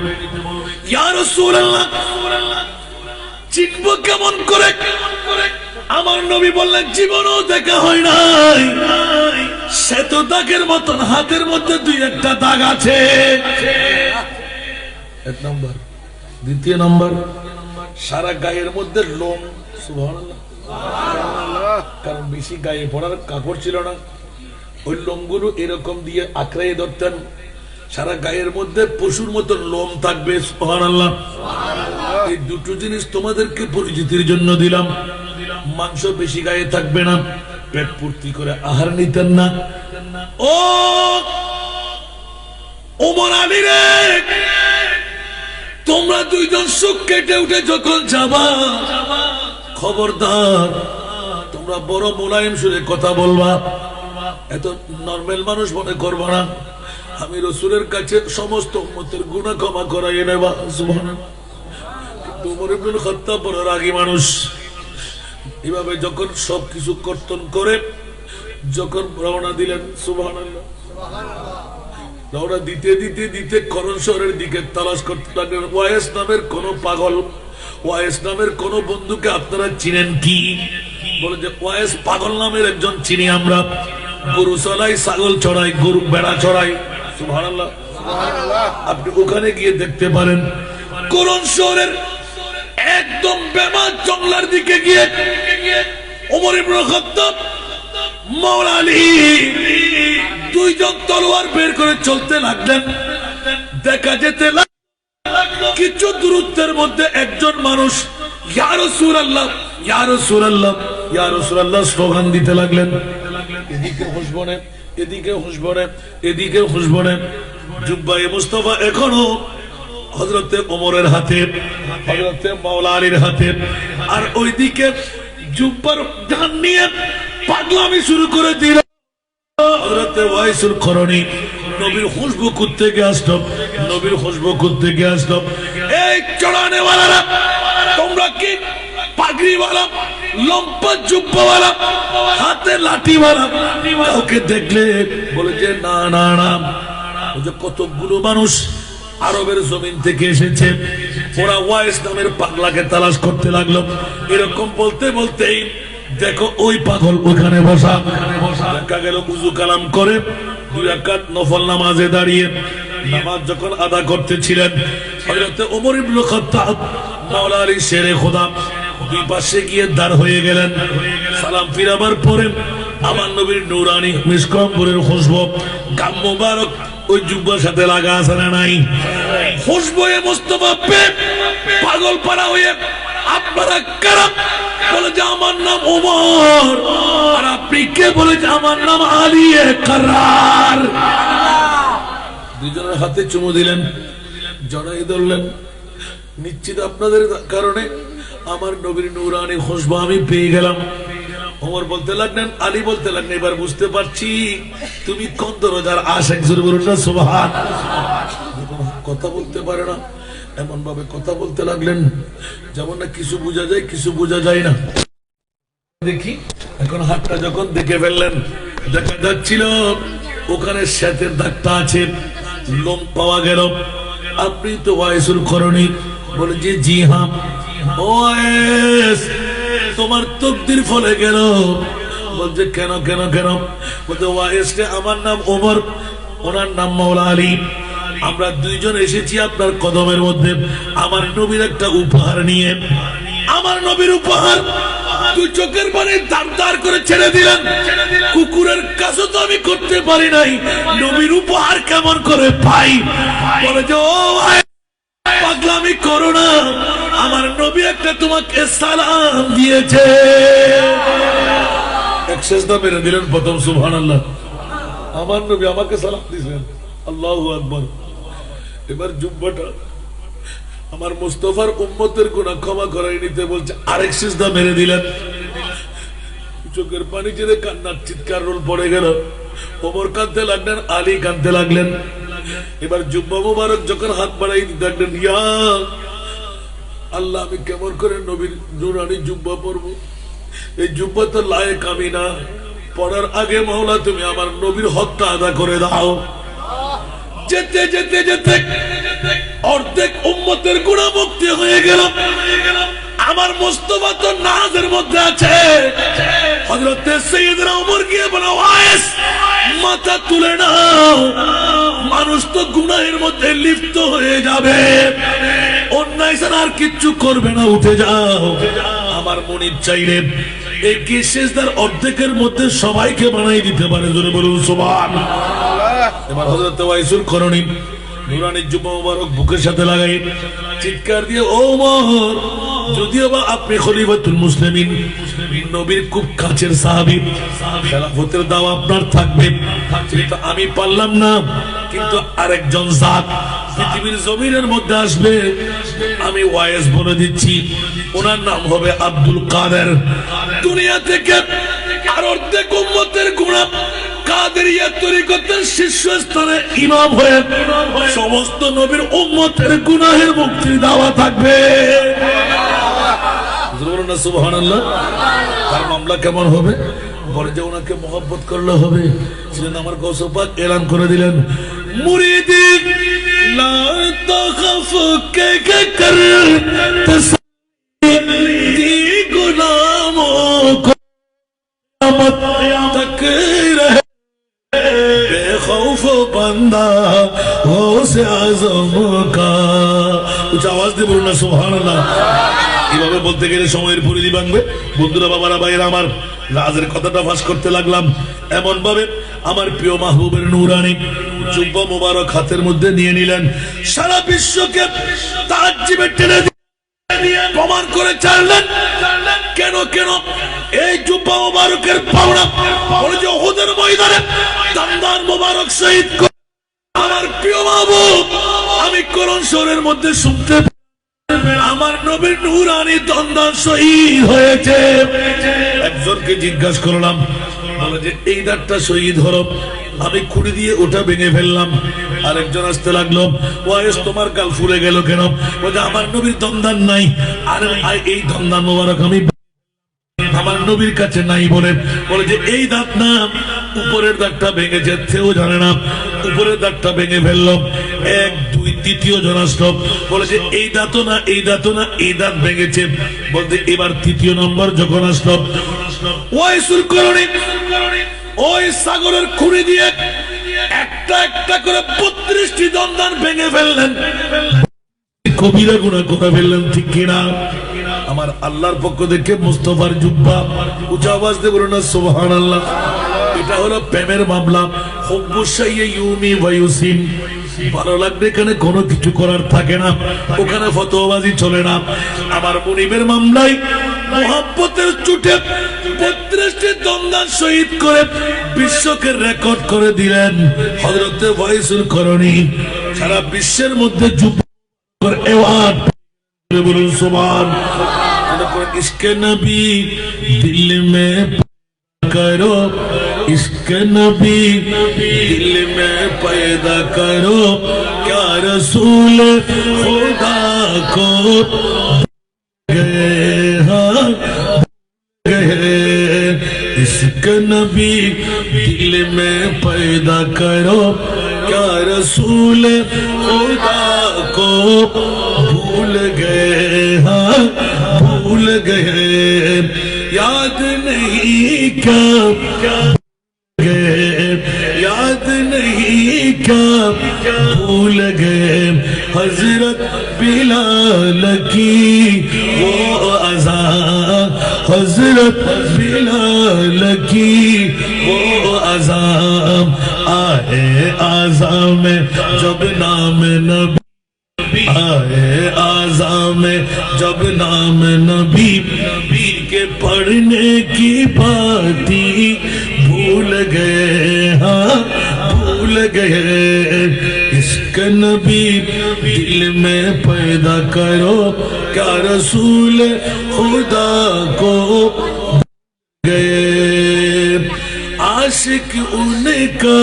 ইয়া রাসূলুল্লাহ, চিনব কেমন করে আমার নবী বললেন জীবনও দেখা হয় নাই, শ্বেত দাগের মতন হাতের মধ্যে দুই একটা দাগ আছে। এক নম্বর। দ্বিতীয় নম্বর, সারা গায়ের মধ্যে লোম। সুবহানাল্লাহ। কারণ বেশি গায়ে পড়ার কাপড় ছিল না, ওই লোমগুলো এরকম দিয়ে আঁকড়াইয়ে ধরতেন। সারা গায়ের মধ্যে পশুর মতো লোম থাকবে। সুবহানাল্লাহ। এই দুটো জিনিস তোমাদেরকে পরিচিতির জন্য দিলাম। মাংস বেশি গায়ে থাকবে না, পেট পূর্তি করে আহার নিতেন না। ও ওমর আলী রে, তোমরা দুইজন সুখ কেটে উঠে যখন যাবা, খবরদার তোমরা বড় মোলায়েম সুরে কথা বলবা, এত নরমাল মানুষ মনে করবা না। আমি রসুলের কাছে সমস্ত উম্মতের গুনাহ ক্ষমা করাইয়ে নেবা। সুবহানাল্লাহ। কিন্তু ওমর ইবনুল খাত্তাব বড় রাগী মানুষ। এভাবে যখন সবকিছু কর্তন করে যখন রওনা দিলেন, সুবহানাল্লাহ, রওনা দিতে দিতে দিতে করণ শহরের দিকে তালাশ করতে লাগলেন। ওয়াইস নামের কোন পাগল, ওয়াইস নামের কোন বন্ধুকে আপনারা চিনেন কি? বলে যে ওয়াইস পাগল নামের একজন চিনি আমরা, গরু চড়াই, ছাগল চড়াই, গরু বেড়া চড়াই। সুবহানাল্লাহ। আপনি ওখানে গিয়ে দেখতে পারেন। করণ শহরের একদম বেমাত জঙ্গলার দিকে গিয়ে ওমর ইবনে খাত্তাব, মাওলা আলী দুইজন তলোয়ার বের করে চলতে লাগলেন। দেখা যেতে লাগলো কিছু দূরত্বের মধ্যে একজন মানুষ ইয়া রাসূলুল্লাহ, ইয়া রাসূলুল্লাহ, ইয়া রাসূলুল্লাহ স্লোগান দিতে লাগলেন। এদিকে হুঁশবনে, এদিকে হুঁশবনে, এদিকে হুঁশবনে। জুব্বায়ে মুস্তাফা এখনো হযরতে ওমরের হাতে, হযরতে মাওলা আলীর হাতে, আর ওইদিকে জুব্বার ডান নিয়ে পাগলামি শুরু করে দিল। হযরতে ওয়াইসুল করণী নবীর খুশবু করতে আসলো, নবীর খুশবু করতে আসলো। এই চড়ানেওয়ালারা, তোমরা কি পাগড়িওয়ালা, লম্বা জুব্বাওয়ালা, হাতে লাঠিওয়ালা কাউকে দেখলে? বলে যে না না না। কতগুলো মানুষ আরবের জমিন থেকে এসেছে, ওরা ওয়াইস নামের পাগলাকে তালাশ করতে লাগলো। এরকম বলতে বলতেই দেখো ওই পাগল ওখানে বসা। দেখা গেল উযু কালাম করে 2 রাকাত নফল নামাজে দাঁড়িয়ে নামাজ যখন আদা করতেছিলেন, হযরত ওমর ইবনে খাত্তাব মাওলা আলী শেরে খোদা দুই পাশে গিয়ে দাঁড় হয়ে গেলেন। সালাম ফিরাবার পরে আমার নবীর নূরানি মিসকম্বরের খুশবু, গাম মোবারক ওই জুব্বার সাথে লাগা আছে না নাই? খুশবুয়ে মুস্তাফা পে পাগল পারা হয়ে আপনারা কারা? বলে যে আমার নাম ওমর। আর আপনি কে? বলে যে আমার নাম আলী কারার। দুজনের হাতে চুমু দিলেন, জড়াই ধরলেন। নিশ্চিত আপনাদের কারণে আমার নবীর নূরানি খুশবু আমি পেয়ে গেলাম। ওমর বলতে লাগলেন, আলী বলতে লাগলেন, এবার বুঝতে পারছি তুমি কোন দরজার আশিক। জোরে বলুন না সুবহানাল্লাহ। কথা বলতে পারে না, এমন ভাবে কথা বলতে লাগলেন যেমন না কিছু বোঝা যায়, কিছু বোঝা যায় না। দেখি এখন হাতটা যখন দেখে ফেললেন, দেখা যাচ্ছিল ওখানে শ্বেতের দাগটা আছে, লোম পাওয়া গেল। আপনি তো ওয়াইসুল করণী? বলে যে জি হ্যাঁ। ওয়াইস, তোমার তকদির ফলে গেল। বলছে কেন কেন কেন? বলতে ওয়াইস রে, আমার নাম ওমর, ওনার নাম মাওলা আলী। আমরা দুইজন এসেছি আপনার কদমের মধ্যে আমার নবীর একটা উপহার নিয়ে। আমার নবীর উপহার তুই চোখের পানি দাঁড় দাঁড় করে ছেড়ে দিলেন। কুকুরের কাছে তো আমি করতে পারি নাই, নবীর উপহার কেমন করে পাই? বলে যে ও ভাই পাগলামি করো না, আমার নবী একটা তোমাকে সালাম দিয়েছে। এক সেজদা মেরে দিলেন প্রথম। সুবহানাল্লাহ। আমার নবী আমাকে সালাম দিয়েছেন। আল্লাহু আকবার। এবার জুব্বাটা আমার মুস্তাফার উম্মতের গুনাহ ক্ষমা করাই নিতে বলছে, আরেক সিজদা মেরে দিলেন। চোখের পানি ছেড়ে কান্নার চিৎকার রোল পড়ে গেল। ওমর কাঁদতে লাগলেন, আলী কাঁদতে লাগলেন। এবার জুব্বা মুবারক যখন হাত বাড়াই দিতে লাগলেন, ইয়া আল্লাহ, আমি কেমন করে নবীর নূরানি জুব্বা পরবো? এই জুব্বা তো লায়েক আমি না। পড়ার আগে মাওলা তুমি আমার নবীর হকটা আদা করে দাও। যেতে যেতে যেতে অর্ধেক উম্মতের গুনাহ মুক্তি হয়ে গেল। আমার মুস্তাফা তো নাজের মধ্যে আছে। হযরত সাইয়েদনা ওমর গিয়ে বলে, ওয়াইস মাথা তুলে নাও, মানুষ তো গুনাহের মধ্যে লিপ্ত হয়ে যাবে, অন্যায় ছাড়া আর কিচ্ছু করবে না, উঠে যাও। আমার মনিব চাইলে এই কি সেজদার অর্ধেকের মধ্যে সবাইকে বানাই দিতে পারে, জোরে বলুন সুবহানাল্লাহ। এবার হযরত ওয়াইসুল করণী নুরানি জুব্বা মুবারক বুকের সাথে লাগাই চিৎকার দিয়ে, ও ওমর, যদিও বা আপনি খলিফাতুল মুসলিমিন, নবীর খুব কাছের সাহাবী, খেলাফতের দাও আপনার থাকবে, কিন্তু আমি পারলাম না, কিন্তু আরেকজন জাত পৃথিবীর জমিনের মধ্যে আসবে, আমি ওয়াইস বলে দিচ্ছি, ওনার নাম হবে আব্দুল কাদের। দুনিয়া থেকে আর অর্ধেক উম্মতের গুনাহ কাদেরিয়া তরিকতের শীর্ষস্থানে ইমাম হয়ে সমস্ত নবীর উম্মতের গুনাহের মুক্তির দাওয়া থাকবে। সুবহানাল্লাহ। তার মামলা কেমন হবে? বলে যে ওনাকে মহব্বত করলে হবে। সেদিন আমার গৌস পাক এলান করে দিলেন, মুরিদি লা তাখাফ কে কর তসদি গুনামো কো মত তক রহে बेखौफ बंदा गौसे आजम का। উচ্চ আওয়াজ দিয়ে বলুন না সুবহানাল্লাহ। এইভাবে বলতে গেলে সময়ের পরিধি ভাঙবে। বন্ধুরা, বাবারা, ভাইয়েরা আমার, রাজের কথাটা ফাঁস করতে লাগলাম এমন ভাবে, আমার প্রিয় মাহবুবের নূরানি জুব্বা মুবারক হাতের মধ্যে নিয়ে নিলেন, সারা বিশ্বকে তাজ্জিবে টেনে দিয়ে প্রমাণ করে ছাড়লেন। কেন কেন এই জুব্বা মুবারকের পাওনা বলে যে উহুদের ময়দানে দন্দন মুবারক শহীদ করে আমার প্রিয় মাহবুব, আমি কোরআন শরীফের মধ্যে শুনতে আমার নবীর নূরানি দন্দন শহীদ হয়েছে। একজনকে জিজ্ঞাসা করলাম, বলে যে এই দাঁতটা শহীদ হলো, আমি খুঁড়ি দিয়ে ওটা ভেঙে ফেললাম। আরেকজন আসতে লাগলো, ওয়াইস তোমার গাল ফুলে গেল কেন? বলে আমার নবীর দন্দান নাই। আর এই দন্দান মোবারক আমি আমার নবীর কাছে নাই বলে যে এই দাঁত না, উপরের দাঁতটা ভেঙে যেতেও জানে না, উপরের দাঁতটা ভেঙে ফেললো। এক দুই তৃতীয় জন আসলো, বলে যে এই দাঁতও না, এই দাঁতও না, এই দাঁত ভেঙেছে। বলতে এবার তৃতীয় নম্বর যখন আসলো, ওয়াইসুল করণী ওই সাগরের খুঁড়ি দিয়ে একটা একটা করে 32টি দন্দান ভেঙে ফেললেন, কবিরা গুনাহ করে ফেললেন, ঠিক কিনা? আমার আল্লাহর পক্ষ থেকে মুস্তাফার জুব্বা, উচ্চ আওয়াজ দিয়ে বলুন না সুবহানাল্লাহ। এটা হলো প্রেমের মামলা। হুব্বু শাইয়্যি ইউমি ওয়া ইউসিম। ভালো লাগবে, এখানে কোনো কিছু করার থাকে না, ওখানে ফতোয়াবাজি চলে না। আমার মুনিবের মামলায় মুহাব্বতের চুটে 32টি দন্দান শহীদ করে বিশ্বকে রেকর্ড করে দিলেন হযরত ওয়াইসুল করণী। সারা বিশ্বের মধ্যে জুব্বা এওয়ার্ড বলুন সুবহানাল্লাহ। ইশকে নবী দিল মে करो, इश्क नबी दिल में पैदा करो, क्या रसूल खुदा को गए, इश्क नबी दिल में पैदा करो, क्या रसूल खुदा को भूल गए, हाँ भूल गए, याद नहीं क्या गए, याद नहीं क्या भूल गए, हजरत बिलाल की वो अज़ान, हजरत बिलाल की वो अज़ान, आए आज़ान में जब नाम नबी, आए आज़ा में जब नाम नबी के पढ़ने की बाती भूल गए, हाँ भूल गए, इश्क नबी दिल में पैदा करो, क्या रसूल खुदा को गए, आशिक उनका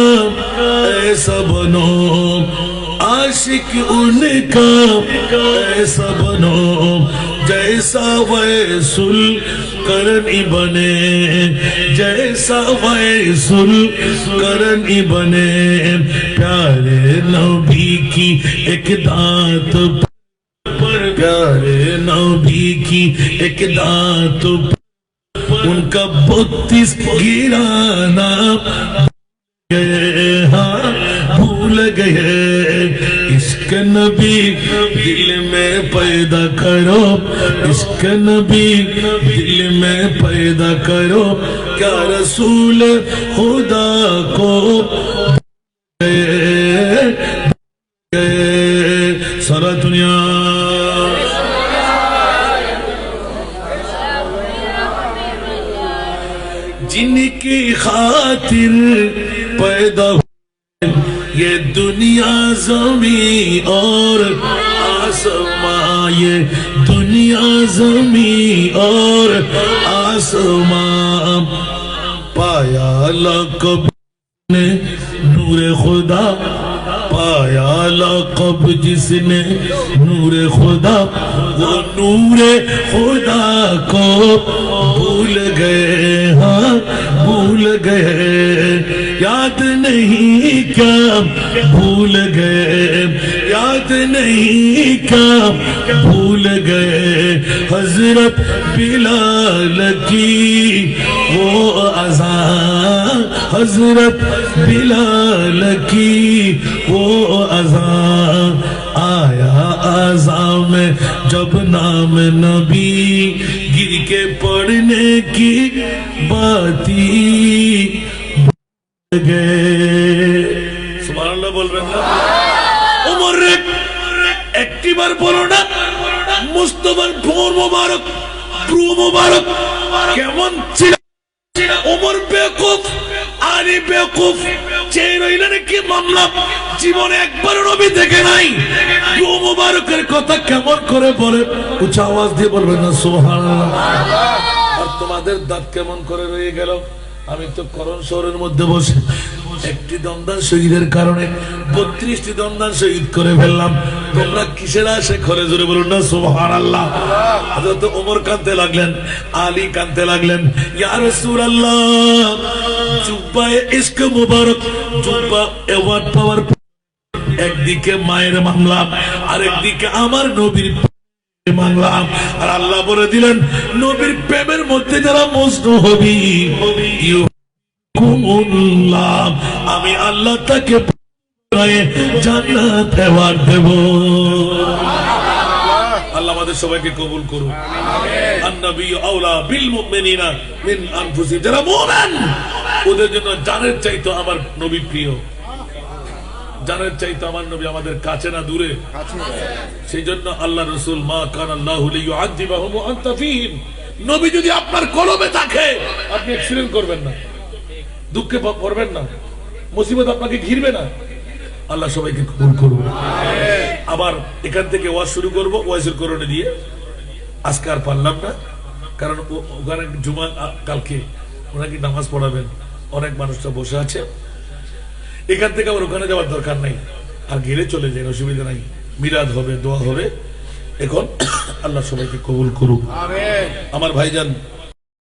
ऐसा बनो, आशिक उनका ऐसा बनो, जैसा वैसुल करनी बने, जैसा वैसुल करनी बने, प्यारे नबी की एक दात पर, प्यारे नबी की एक दांत उनका 32 गिराना हाँ भूल गए इश्क नबी दिल में पैदा करो इश्क नबी दिल में पैदा करो क्या रसूल खुदा को सारा दुनिया जिनकी खातिर पैदा ये दुनिया ज़मीं और आसमां ये दुनिया ज़मीं और आसमां पाया लक़ब ने नूरे खुदा पाया लक़ब जिसने नूरे खुदा वो नूरे खुदा को भूल गए हाँ भूल गए याद नहीं क्या भूल गए याद नहीं क्या भूल गए हजरत बिलाल की वो अज़ान हजरत बिलाल की वो अज़ान आया अज़ान में जब नाम नबी गिर के पढ़ने की बाती गए सुभानअल्लाह बोल रहे हैं उमर একটি বার বলো না মুস্তাফার ভোর মোবারক প্রু মোবারক কেমন ছিল ওমর বেকুফ আলী বেকুফ চেয়ে রইলেন কি মামলা জীবনে একবার নবী দেখে নাই প্রু মোবারকের কথা কেমন করে বলে উচ্চ আওয়াজ দিয়ে বলবেন না সুবহানাল্লাহ আর তোমাদের দাঁত কেমন করে রয়ে গেল আমি তো করণ শহরের মধ্যে বসে একটি দমদান শহীদের কারণে 32টি দমদান শহীদ করে ফেললাম তোমরা কিসের আশে ঘরে জোরে বলুন না সুবহানাল্লাহ হযরত ওমর কাঁদতে লাগলেন আলী কাঁদতে লাগলেন ইয়া রাসূলুল্লাহ জুব্বায়ে ইশক মুবারক জুব্বা এওয়ার্ড পাওয়ার একদিকে মায়ের মামলা আর একদিকে আমার নবীর মামলাম আর আল্লাহ বলে দিলেন নবীর প্রেমের মধ্যে যারা মজনু হবি আমি আল্লাহ তাকে জান্নাত দেওয়ার দেব আল্লাহ আমাদের সবাইকে কবুল করুন আন-নবী আওলা বিল মুমিনিনা মিন আনফুসিহিম যারা মুমিন ওদের জন্য জানের চাইতো আমার নবী প্রিয় জানের চাইতো আমার নবী আমাদের কাছে না দূরে সেই জন্য আল্লাহ রাসূল মা কান আল্লাহু লিয়ুআযিবাহুম ওয়া আনতা ফীহিম নবী যদি আপনার কলবে থাকে আপনি অ্যাক্সিডেন্ট করবেন না দুঃখে পড়বেন না মুসিবত আপনাকে ঘিরবে না আল্লাহ সবাইকে কবুল করুন আবার এখান থেকে ওয়াজ শুরু করব ওয়াজের করণে দিয়ে আজকে আর পারলাম না কারণ ওখানে জুমা কালকে ওনাকে নামাজ পড়াবেন অনেক মানুষরা বসে আছে এখান থেকে আবার ওখানে যাওয়ার দরকার নাই আর গেলে চলে যায় অসুবিধা নাই মিলাদ হবে দোয়া হবে এখন আল্লাহ সবাইকে কবুল করুক আমিন আমার ভাইজান